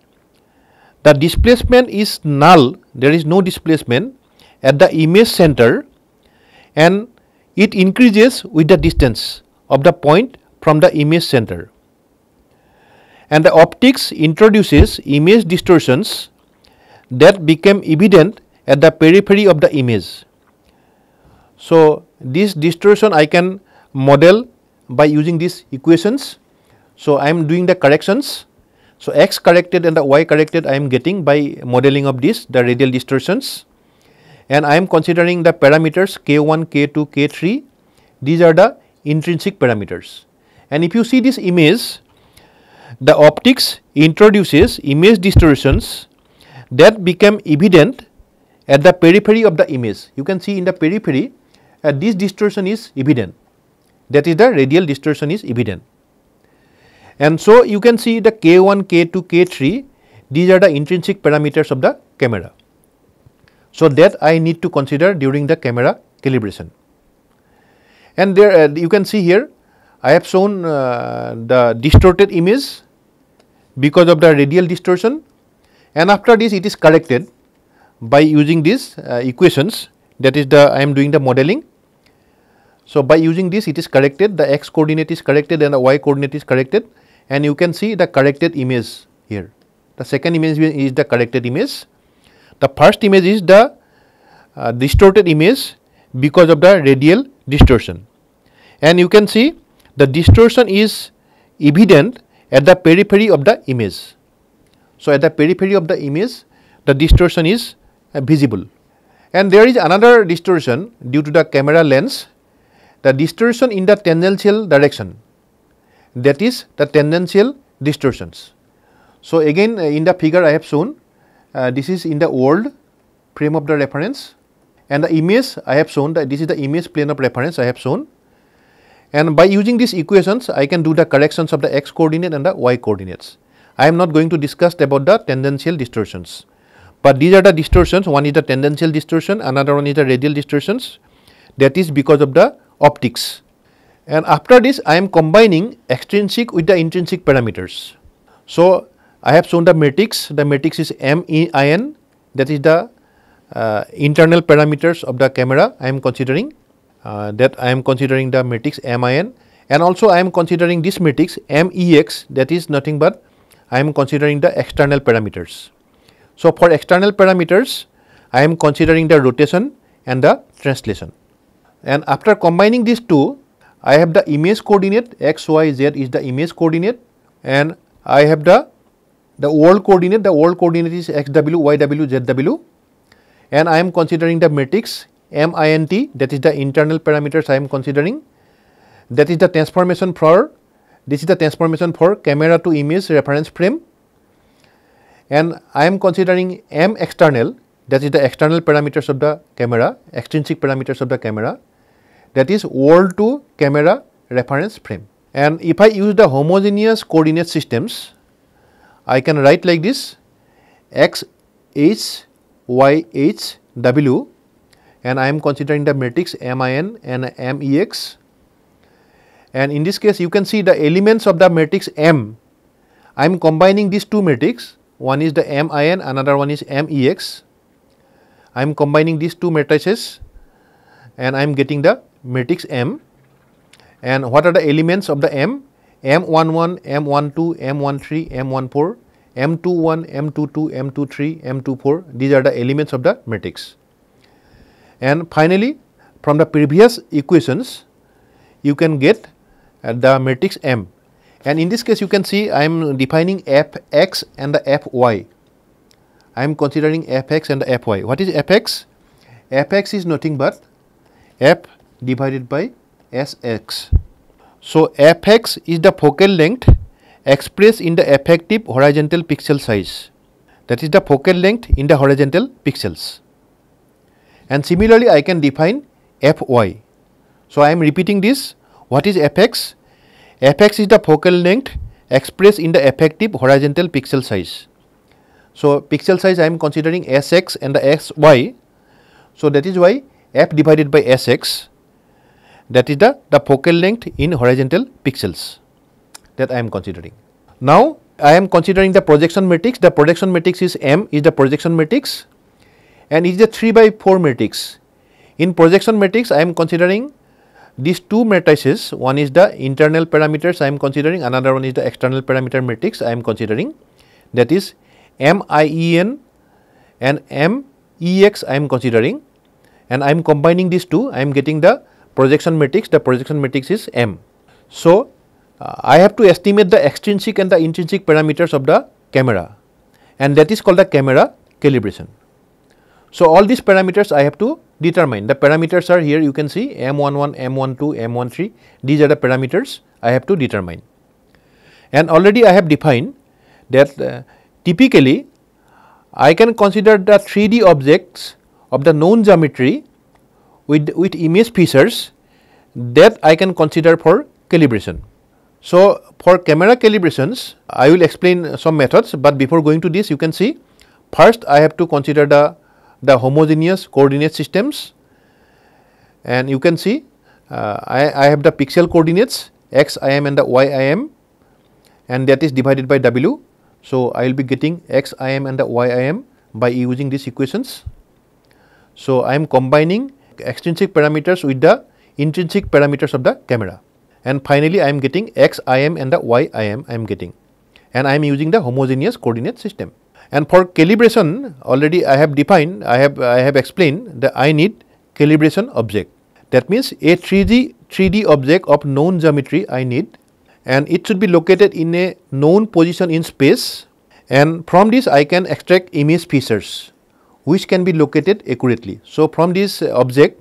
The displacement is null, there is no displacement at the image center, and it increases with the distance of the point from the image center. And the optics introduces image distortions that become evident at the periphery of the image. So this distortion I can model by using these equations. So I am doing the corrections. So x corrected and the y corrected I am getting by modeling of this, the radial distortions, and I am considering the parameters k1, k2, k3. These are the intrinsic parameters. And if you see this image, the optics introduces image distortions that become evident at the periphery of the image. You can see in the periphery this distortion is evident, that is the radial distortion is evident. And so you can see the k1, k2, k3, these are the intrinsic parameters of the camera. So that I need to consider during the camera calibration. And there you can see here I have shown the distorted image because of the radial distortion, and after this it is corrected by using these equations, that is the I am doing the modeling. So by using this it is corrected, the x coordinate is corrected and the y coordinate is corrected, and you can see the corrected image here. The second image is the corrected image. The first image is the distorted image because of the radial distortion, and you can see the distortion is evident at the periphery of the image. So at the periphery of the image the distortion is visible. And there is another distortion due to the camera lens, the distortion in the tangential direction, that is the tangential distortions. So again in the figure I have shown, this is in the world frame of the reference, and the image I have shown that this is the image plane of reference I have shown, and by using these equations I can do the corrections of the x coordinate and the y coordinates. I am not going to discuss about the tangential distortions, but these are the distortions. One is the tangential distortion, another one is the radial distortions, that is because of the optics. And after this I am combining extrinsic with the intrinsic parameters. So I have shown the matrix is MIN, that is the internal parameters of the camera I am considering, that I am considering the matrix MIN, and also I am considering this matrix MEX, that is nothing but I am considering the external parameters. So for external parameters I am considering the rotation and the translation, and after combining these two I have the image coordinate x, y, z is the image coordinate, and I have the world coordinate. The world coordinate is xw, yw, zw, and I am considering the matrix MINT, that is the internal parameters I am considering, that is the transformation for, this is the transformation for camera to image reference frame, and I am considering M external, that is the external parameters of the camera, extrinsic parameters of the camera, that is world to camera reference frame. And if I use the homogeneous coordinate systems, I can write like this: x h, y h, w, and I am considering the matrix MIN and MEX. And in this case you can see the elements of the matrix M. I am combining these two matrices, one is the MIN, another one is MEX. I am combining these two matrices and I am getting the matrix M. And what are the elements of the M? M11, M12, M13, M14, M21, M22, M23, M24. These are the elements of the matrix. And finally, from the previous equations, you can get the matrix M. And in this case, you can see I am defining fx and the fy. I am considering fx and the fy. What is fx? Fx is nothing but f divided by sx. So fx is the focal length expressed in the effective horizontal pixel size. That is the focal length in the horizontal pixels. And similarly, I can define fy. So I am repeating this. What is fx? Fx is the focal length expressed in the effective horizontal pixel size. So pixel size I am considering sx and the sy. So that is why f divided by sx, that is the focal length in horizontal pixels that I am considering. Now I am considering the projection matrix. The projection matrix is M is the projection matrix and is the 3 by 4 matrix. In projection matrix I am considering these two matrices. One is the internal parameters I am considering, another one is the external parameter matrix I am considering, that is MIEN and MEX I am considering, and I am combining these two. I am getting the projection matrix. The projection matrix is M. So I have to estimate the extrinsic and the intrinsic parameters of the camera, and that is called the camera calibration. So all these parameters I have to determine. The parameters are here, you can see M11, M12, M13. These are the parameters I have to determine. And already I have defined that typically I can consider the 3D objects of the known geometry with image features that I can consider for calibration. So for camera calibrations, I will explain some methods, but before going to this, you can see first I have to consider the homogeneous coordinate systems, and you can see I have the pixel coordinates xim and the yim, and that is divided by w. So I will be getting xim and the yim by using these equations. So I am combining extrinsic parameters with the intrinsic parameters of the camera, and finally I am getting xim and the yim I am getting, and I am using the homogeneous coordinate system. And for calibration, already I have defined, I have explained that I need calibration object. That means a 3D object of known geometry I need, and it should be located in a known position in space, and from this I can extract image features which can be located accurately. So from this object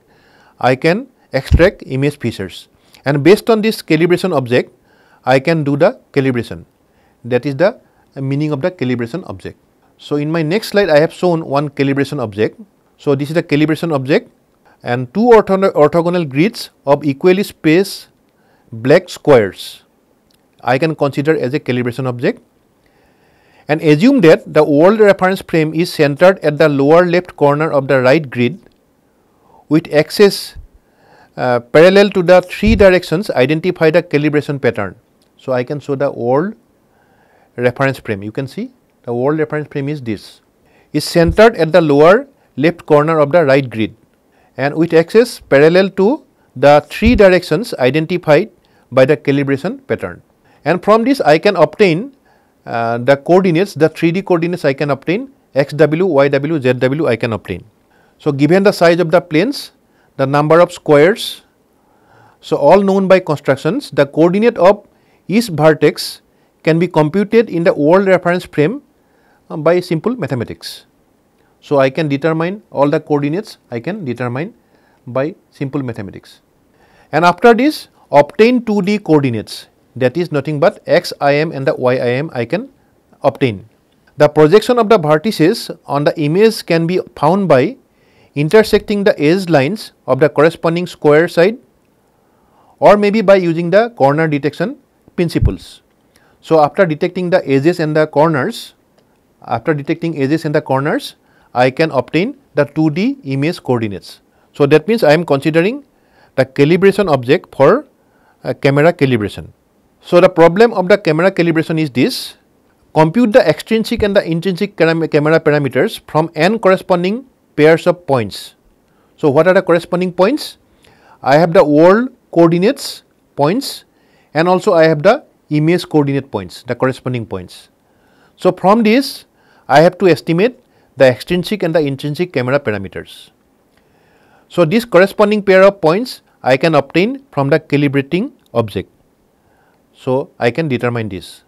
I can extract image features, and based on this calibration object I can do the calibration. That is the meaning of the calibration object. So in my next slide I have shown one calibration object. So this is the calibration object, and two orthogonal grids of equally spaced black squares I can consider as a calibration object, and assume that the world reference frame is centered at the lower left corner of the right grid with axis parallel to the three directions identify the calibration pattern. So I can show the world reference frame. You can see the world reference frame is this, is centered at the lower left corner of the right grid and with axis parallel to the three directions identified by the calibration pattern. And from this I can obtain the coordinates, the 3D coordinates I can obtain, xw, yw, zw I can obtain. So given the size of the planes, the number of squares, so all known by constructions, the coordinate of each vertex can be computed in the world reference frame by simple mathematics. So I can determine all the coordinates, I can determine by simple mathematics. And after this, obtain 2D coordinates, that is nothing but xim and the yim I can obtain. The projection of the vertices on the image can be found by intersecting the edge lines of the corresponding square side, or maybe by using the corner detection principles. So after detecting the edges and the corners, I can obtain the 2D image coordinates. So that means I am considering the calibration object for camera calibration. So the problem of the camera calibration is this: compute the extrinsic and the intrinsic camera parameters from n corresponding pairs of points. So what are the corresponding points? I have the world coordinates points, and also I have the image coordinate points, the corresponding points. So from this I have to estimate the extrinsic and the intrinsic camera parameters. So this corresponding pair of points I can obtain from the calibrating object. So I can determine this.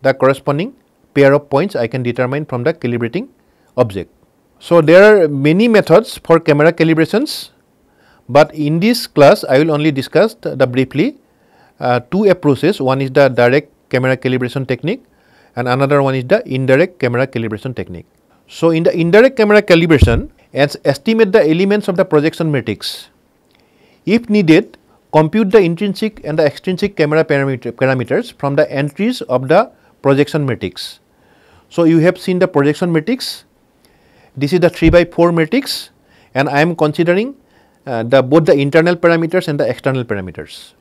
The corresponding pair of points I can determine from the calibrating object. So there are many methods for camera calibrations, but in this class I will only discuss the briefly two approaches. One is the direct camera calibration technique and another one is the indirect camera calibration technique. So in the indirect camera calibration, estimate the elements of the projection matrix. If needed, compute the intrinsic and the extrinsic camera parameters from the entries of the projection matrix. So you have seen the projection matrix. This is the 3/4 matrix, and I am considering both the internal parameters and the external parameters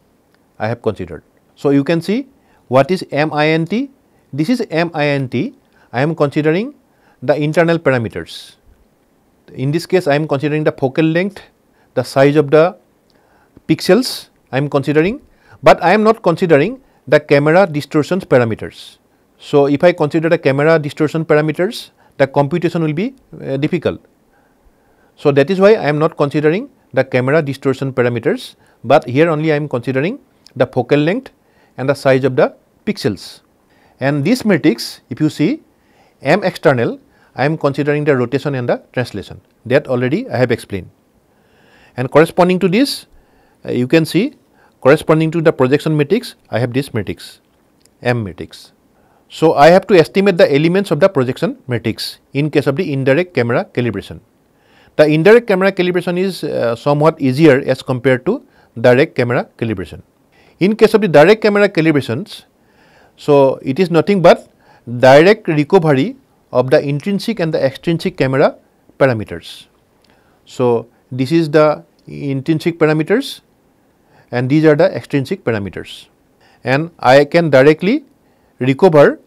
I have considered. So you can see what is MINT. This is MINT. I am considering the internal parameters. In this case, I am considering the focal length, the size of the pixels I am considering, but I am not considering the camera distortions parameters. So if I consider the camera distortion parameters, the computation will be difficult. So that is why I am not considering the camera distortion parameters, but here only I am considering the focal length and the size of the pixels. And this matrix, if you see M external, I am considering the rotation and the translation, that already I have explained. And corresponding to this, you can see corresponding to the projection matrix, I have this matrix, M matrix. So I have to estimate the elements of the projection matrix in case of the indirect camera calibration. The indirect camera calibration is somewhat easier as compared to direct camera calibration. In case of the direct camera calibrations, so it is nothing but direct recovery of the intrinsic and the extrinsic camera parameters. So this is the intrinsic parameters and these are the extrinsic parameters, and I can directly recover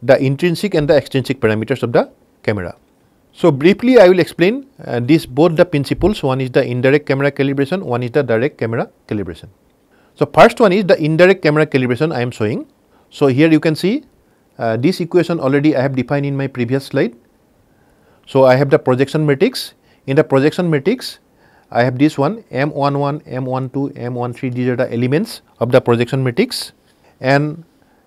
the intrinsic and the extrinsic parameters of the camera. So briefly I will explain both the principles. One is the indirect camera calibration, one is the direct camera calibration. So first one is the indirect camera calibration I am showing. So here you can see this equation already I have defined in my previous slide. So I have the projection matrix. In the projection matrix, I have this one M11, M12, M13, these are the elements of the projection matrix, and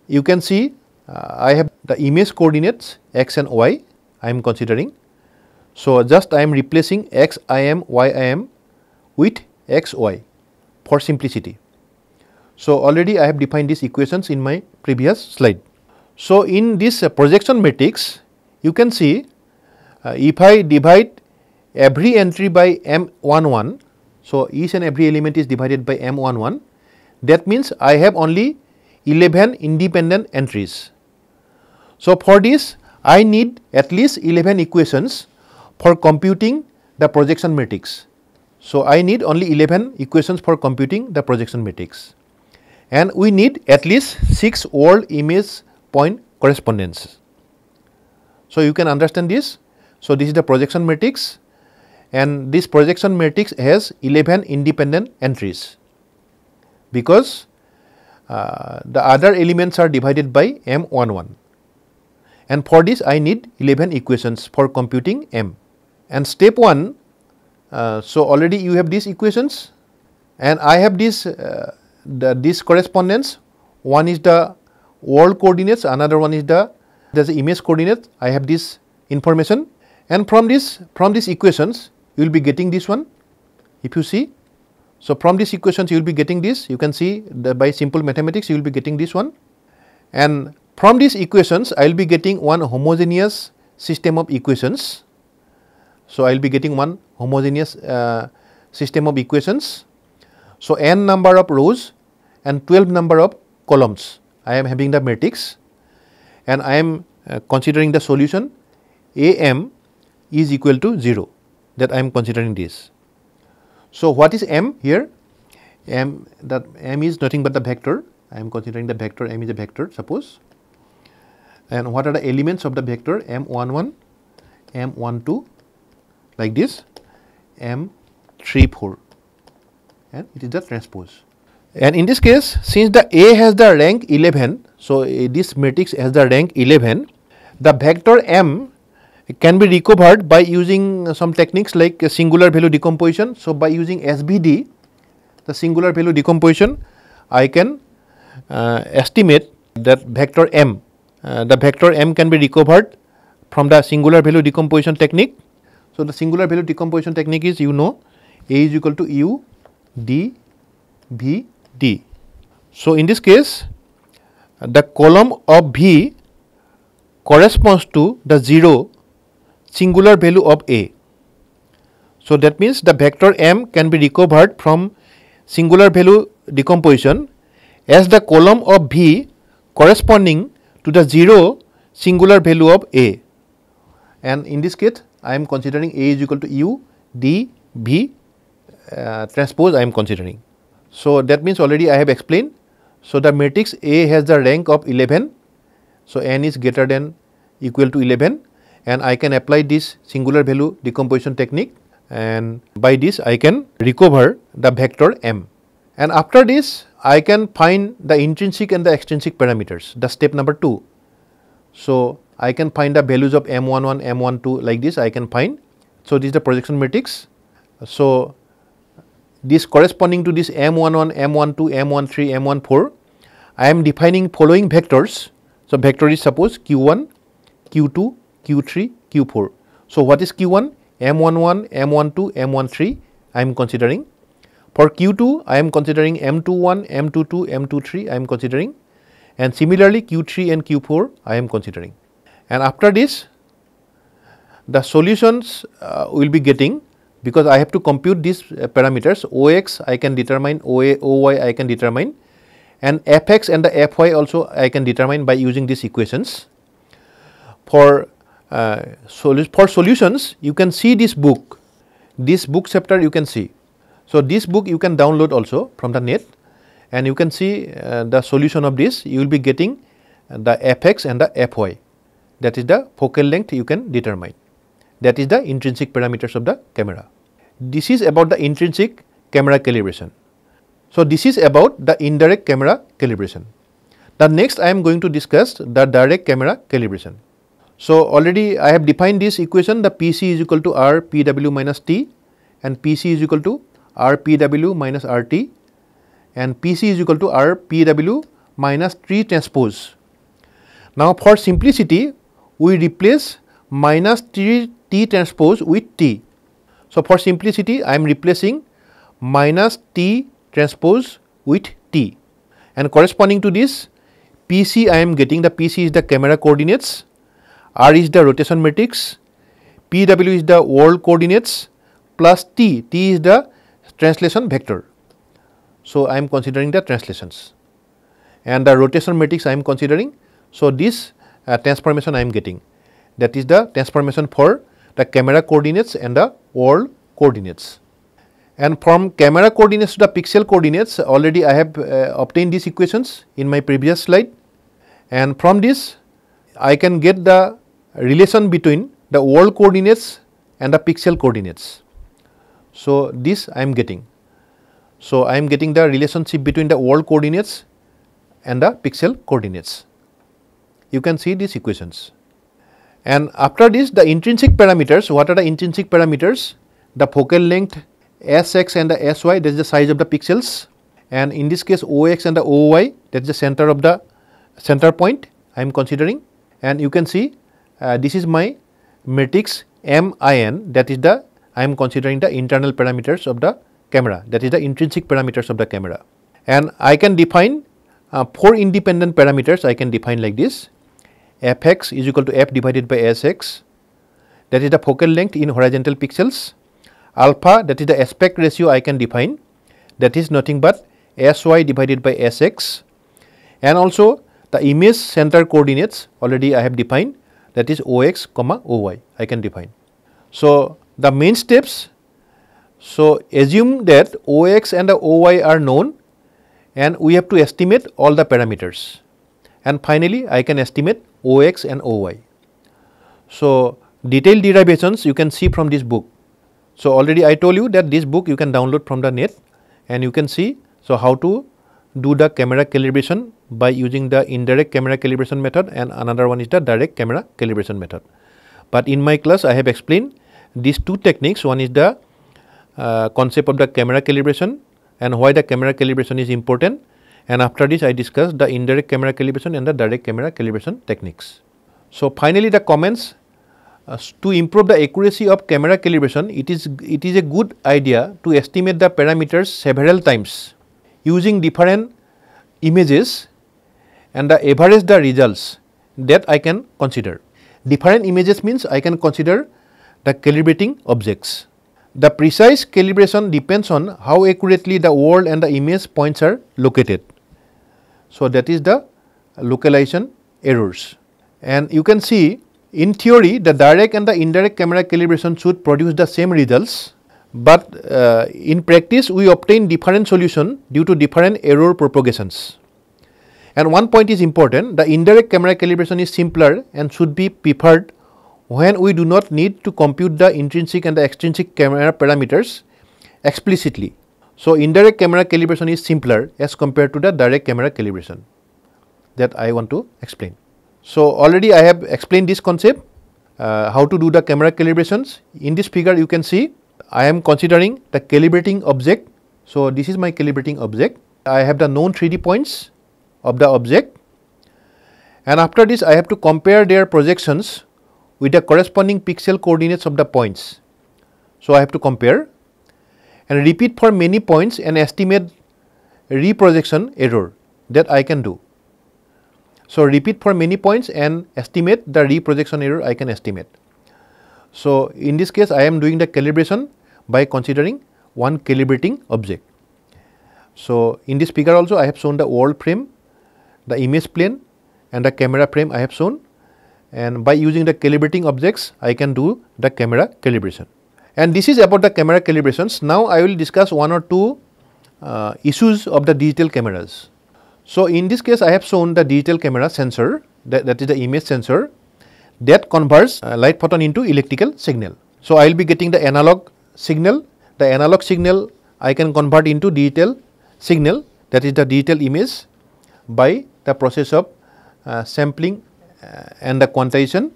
you can see I have the image coordinates x and y I am considering. So just I am replacing x I am, y I am with x, y for simplicity. So already I have defined these equations in my previous slide. So in this projection matrix, you can see if I divide every entry by M11, so each and every element is divided by M11, that means I have only 11 independent entries. So for this I need at least 11 equations for computing the projection matrix. So I need only 11 equations for computing the projection matrix, and we need at least 6 world image point correspondence. So you can understand this. So this is the projection matrix, and this projection matrix has 11 independent entries because the other elements are divided by M11, and for this I need 11 equations for computing M. And step 1, so already you have these equations and I have this correspondence. One is the world coordinates, another one is the image coordinate. I have this information, and from these equations you will be getting this one. If you see, so from these equations you will be getting this. You can see by simple mathematics you will be getting this one, and from these equations I will be getting one homogeneous system of equations. So I will be getting one homogeneous system of equations. So n number of rows and 12 number of columns I am having the matrix, and I am considering the solution AM is equal to 0, that I am considering this. So what is M here? M is nothing but the vector. I am considering the vector. M is a vector, suppose. And what are the elements of the vector? M11, M12, like this, M34, and it is the transpose. And in this case, since the A has the rank 11, so this matrix has the rank 11, the vector M can be recovered by using some techniques like singular value decomposition. So by using SVD, the singular value decomposition, I can estimate that vector m, the vector m can be recovered from the singular value decomposition technique. So, the singular value decomposition technique is, you know, A is equal to U d V d. So, in this case the column of V corresponds to the 0 singular value of A. So, that means the vector m can be recovered from singular value decomposition as the column of V corresponding to the 0 singular value of A, and in this case I am considering A is equal to U d V transpose I am considering. So, that means already I have explained. So, the matrix A has the rank of 11. So, n is greater than equal to 11, and I can apply this singular value decomposition technique, and by this I can recover the vector m. And after this I can find the intrinsic and the extrinsic parameters, the step number 2. So, I can find the values of m11, m12 like this I can find. So, this is the projection matrix. So, this corresponding to this m11, m12, m13, m14, I am defining following vectors. So, vector is suppose q1, q2, q3, q4. So, what is q1? m11, m12, m13 I am considering. For q2 I am considering m21, m22, m23 I am considering, and similarly q3 and q4 I am considering. And after this the solutions will be getting, because I have to compute these parameters. Ox I can determine, Oy I can determine, and fx and the fy also I can determine by using these equations. For solutions you can see this book chapter you can see. So, this book you can download also from the net, and you can see the solution of this. You will be getting the fx and the fy, that is the focal length you can determine, that is the intrinsic parameters of the camera. This is about the intrinsic camera calibration. So, this is about the indirect camera calibration. The next I am going to discuss the direct camera calibration. So, already I have defined this equation, the PC is equal to R PW minus T, and PC is equal to R PW minus RT, and PC is equal to R PW minus T transpose. Now, for simplicity we replace minus T transpose with T. So, for simplicity I am replacing minus T transpose with T, and corresponding to this PC I am getting, the PC is the camera coordinates, R is the rotation matrix, PW is the world coordinates, plus T is the translation vector. So, I am considering the translations, and the rotation matrix I am considering. So, this transformation I am getting, that is the transformation for the camera coordinates and the world coordinates. And from camera coordinates to the pixel coordinates, already I have obtained these equations in my previous slide, and from this I can get the relation between the world coordinates and the pixel coordinates. So, this I am getting. So, I am getting the relationship between the world coordinates and the pixel coordinates. You can see these equations. And after this, the intrinsic parameters. What are the intrinsic parameters? The focal length Sx and the Sy, that is the size of the pixels, and in this case Ox and the Oy, that is the center of the center point I am considering. And you can see this is my matrix MIN, that is the I am considering the internal parameters of the camera, that is the intrinsic parameters of the camera. And I can define 4 independent parameters. I can define like this: fx is equal to f divided by sx, that is the focal length in horizontal pixels; alpha, that is the aspect ratio I can define, that is nothing but sy divided by sx; and also the image center coordinates already I have defined, that is ox comma oy I can define. So, the main steps. So, assume that Ox and the Oy are known, and we have to estimate all the parameters, and finally I can estimate Ox and Oy. So, detailed derivations you can see from this book. So, already I told you that this book you can download from the net, and you can see so how to do the camera calibration by using the indirect camera calibration method, and another one is the direct camera calibration method. But in my class I have explained these two techniques. One is the concept of the camera calibration and why the camera calibration is important, and after this I discussed the indirect camera calibration and the direct camera calibration techniques. So finally the comments, to improve the accuracy of camera calibration, it is a good idea to estimate the parameters several times using different images and the average the results that I can consider. Different images means I can consider the calibrating objects. The precise calibration depends on how accurately the world and the image points are located. So that is the localization errors. And you can see in theory the direct and the indirect camera calibration should produce the same results, but in practice we obtain different solution due to different error propagations. And one point is important, the indirect camera calibration is simpler and should be preferred when we do not need to compute the intrinsic and the extrinsic camera parameters explicitly. So indirect camera calibration is simpler as compared to the direct camera calibration that I want to explain. So already I have explained this concept, how to do the camera calibrations. In this figure you can see I am considering the calibrating object. So this is my calibrating object. I have the known 3D points of the object, and after this I have to compare their projections with the corresponding pixel coordinates of the points. So I have to compare and repeat for many points and estimate reprojection error that I can do. So repeat for many points and estimate the reprojection error I can estimate. So in this case I am doing the calibration by considering one calibrating object. So in this figure also I have shown the world frame, the image plane and the camera frame I have shown, and by using the calibrating objects I can do the camera calibration. And this is about the camera calibrations. Now I will discuss one or two issues of the digital cameras. So in this case I have shown the digital camera sensor, that is the image sensor that converts light photon into electrical signal. So I will be getting the analog signal. The analog signal I can convert into digital signal, that is the digital image, by the process of sampling and the quantization,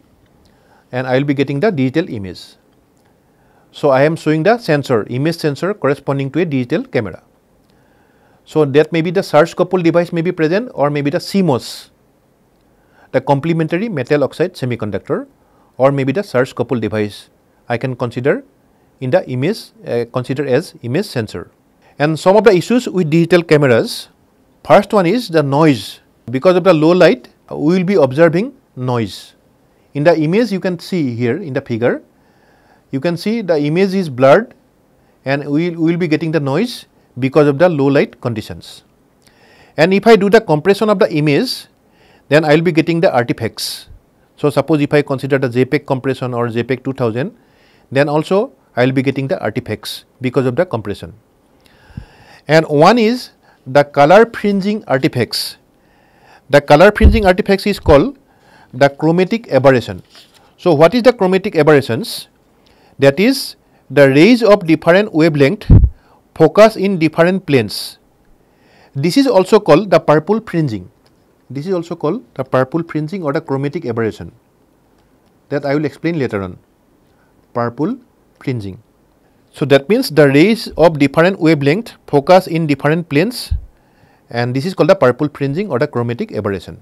and I will be getting the digital image. So I am showing the sensor, image sensor corresponding to a digital camera. So that may be the surge coupled device may be present, or maybe the CMOS, the complementary metal oxide semiconductor, or maybe the surge coupled device I can consider in the image, consider as image sensor. And some of the issues with digital cameras, first one is the noise. Because of the low light we will be observing noise. In the image you can see here in the figure, you can see the image is blurred and we will be getting the noise because of the low light conditions. And if I do the compression of the image, then I will be getting the artifacts. So suppose if I consider the JPEG compression or JPEG 2000, then also I will be getting the artifacts because of the compression. And one is the color fringing artifacts. The color fringing artifacts is called the chromatic aberration. So what is the chromatic aberrations? That is the rays of different wavelength focus in different planes. This is also called the purple fringing. This is also called the purple fringing or the chromatic aberration, that I will explain later on. Purple fringing. So that means the rays of different wavelength focus in different planes, and this is called the purple fringing or the chromatic aberration.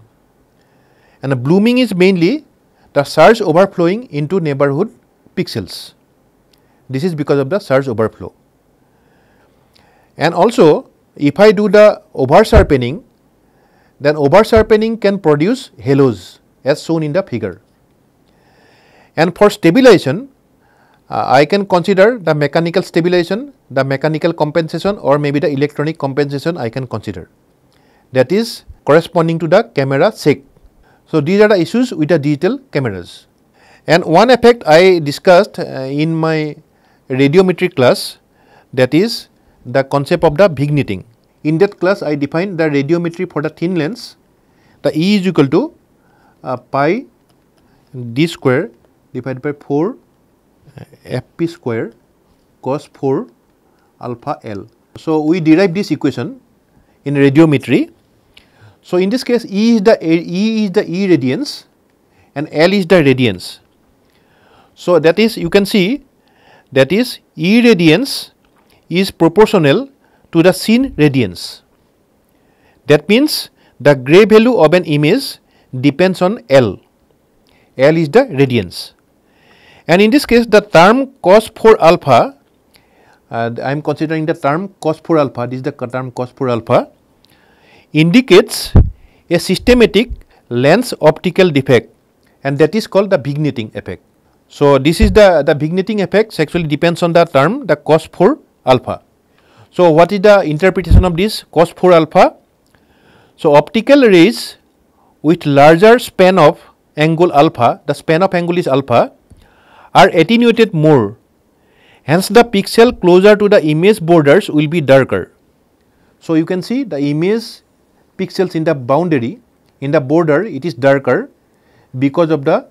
And the blooming is mainly the surge overflowing into neighborhood pixels. This is because of the surge overflow. And also if I do the over sharpening, then over sharpening can produce halos as shown in the figure. And for stabilization, I can consider the mechanical stabilization, the mechanical compensation, or maybe the electronic compensation I can consider, that is corresponding to the camera shake. So these are the issues with the digital cameras. And one effect I discussed in my radiometry class, that is the concept of the vignetting. In that class I defined the radiometry for the thin lens. The E is equal to pi d square divided by 4 fp square cos 4 alpha L. So we derive this equation in radiometry. So in this case E is the E radiance and L is the radiance. So that is, you can see, that is E radiance is proportional to the seen radiance. That means the gray value of an image depends on L. L is the radiance. And in this case, the term cos 4 alpha, I am considering the term cos 4 alpha, this is the term cos 4 alpha, indicates a systematic lens optical defect, and that is called the vignetting effect. So, this is the vignetting effect actually depends on the term the cos 4 alpha. So, what is the interpretation of this cos 4 alpha? So, optical rays with larger span of angle alpha, the span of angle is alpha, are attenuated more. Hence, the pixel closer to the image borders will be darker. So, you can see the image pixels in the boundary, in the border it is darker because of the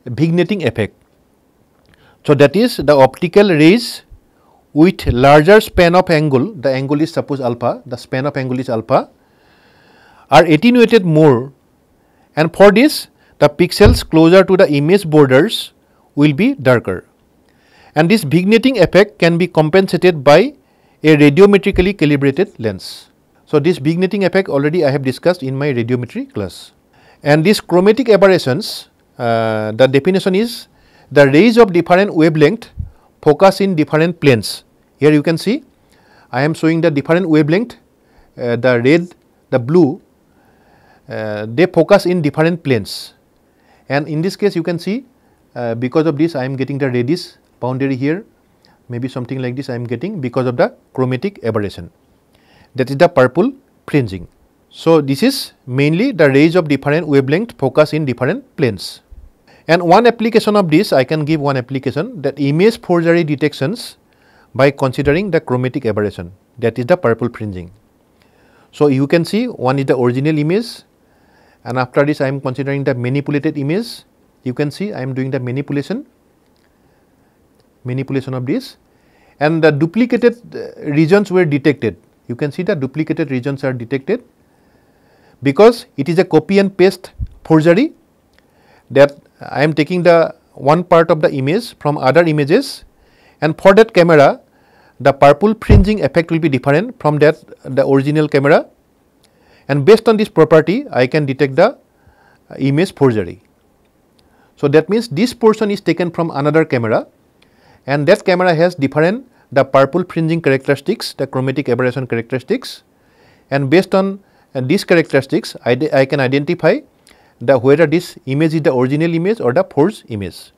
vignetting effect. So, that is the optical rays with larger span of angle, the angle is suppose alpha, the span of angle is alpha, are attenuated more, and for this the pixels closer to the image borders will be darker. And this vignetting effect can be compensated by a radiometrically calibrated lens. So, this vignetting effect already I have discussed in my radiometry class. And these chromatic aberrations, the definition is the rays of different wavelength focus in different planes. Here you can see I am showing the different wavelength, the red, the blue, they focus in different planes, and in this case you can see because of this I am getting the reddish boundary here, maybe something like this I am getting because of the chromatic aberration, that is the purple fringing. So, this is mainly the rays of different wavelength focus in different planes. And one application of this, I can give one application, that image forgery detections by considering the chromatic aberration, that is the purple fringing. So, you can see one is the original image, and after this I am considering the manipulated image. You can see I am doing the manipulation of this, and the duplicated regions were detected. You can see the duplicated regions are detected because it is a copy and paste forgery, that I am taking the one part of the image from other images, and for that camera the purple fringing effect will be different from that the original camera, and based on this property I can detect the image forgery. So, that means this portion is taken from another camera, and that camera has different the purple fringing characteristics, the chromatic aberration characteristics, and based on these characteristics I can identify the whether this image is the original image or the forged image.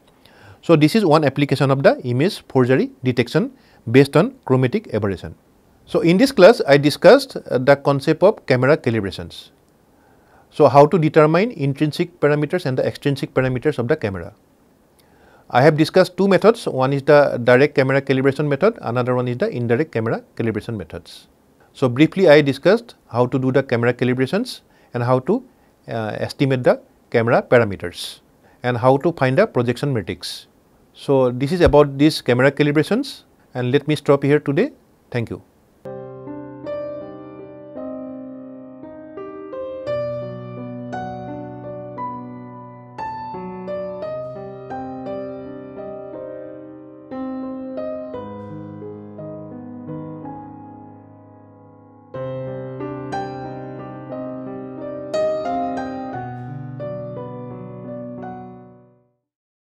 So, this is one application of the image forgery detection based on chromatic aberration. So, in this class I discussed the concept of camera calibrations. So, how to determine intrinsic parameters and the extrinsic parameters of the camera. I have discussed two methods, one is the direct camera calibration method, another one is the indirect camera calibration methods. So, briefly I discussed how to do the camera calibrations and how to estimate the camera parameters and how to find the projection matrix. So, this is about these camera calibrations, and let me stop here today. Thank you.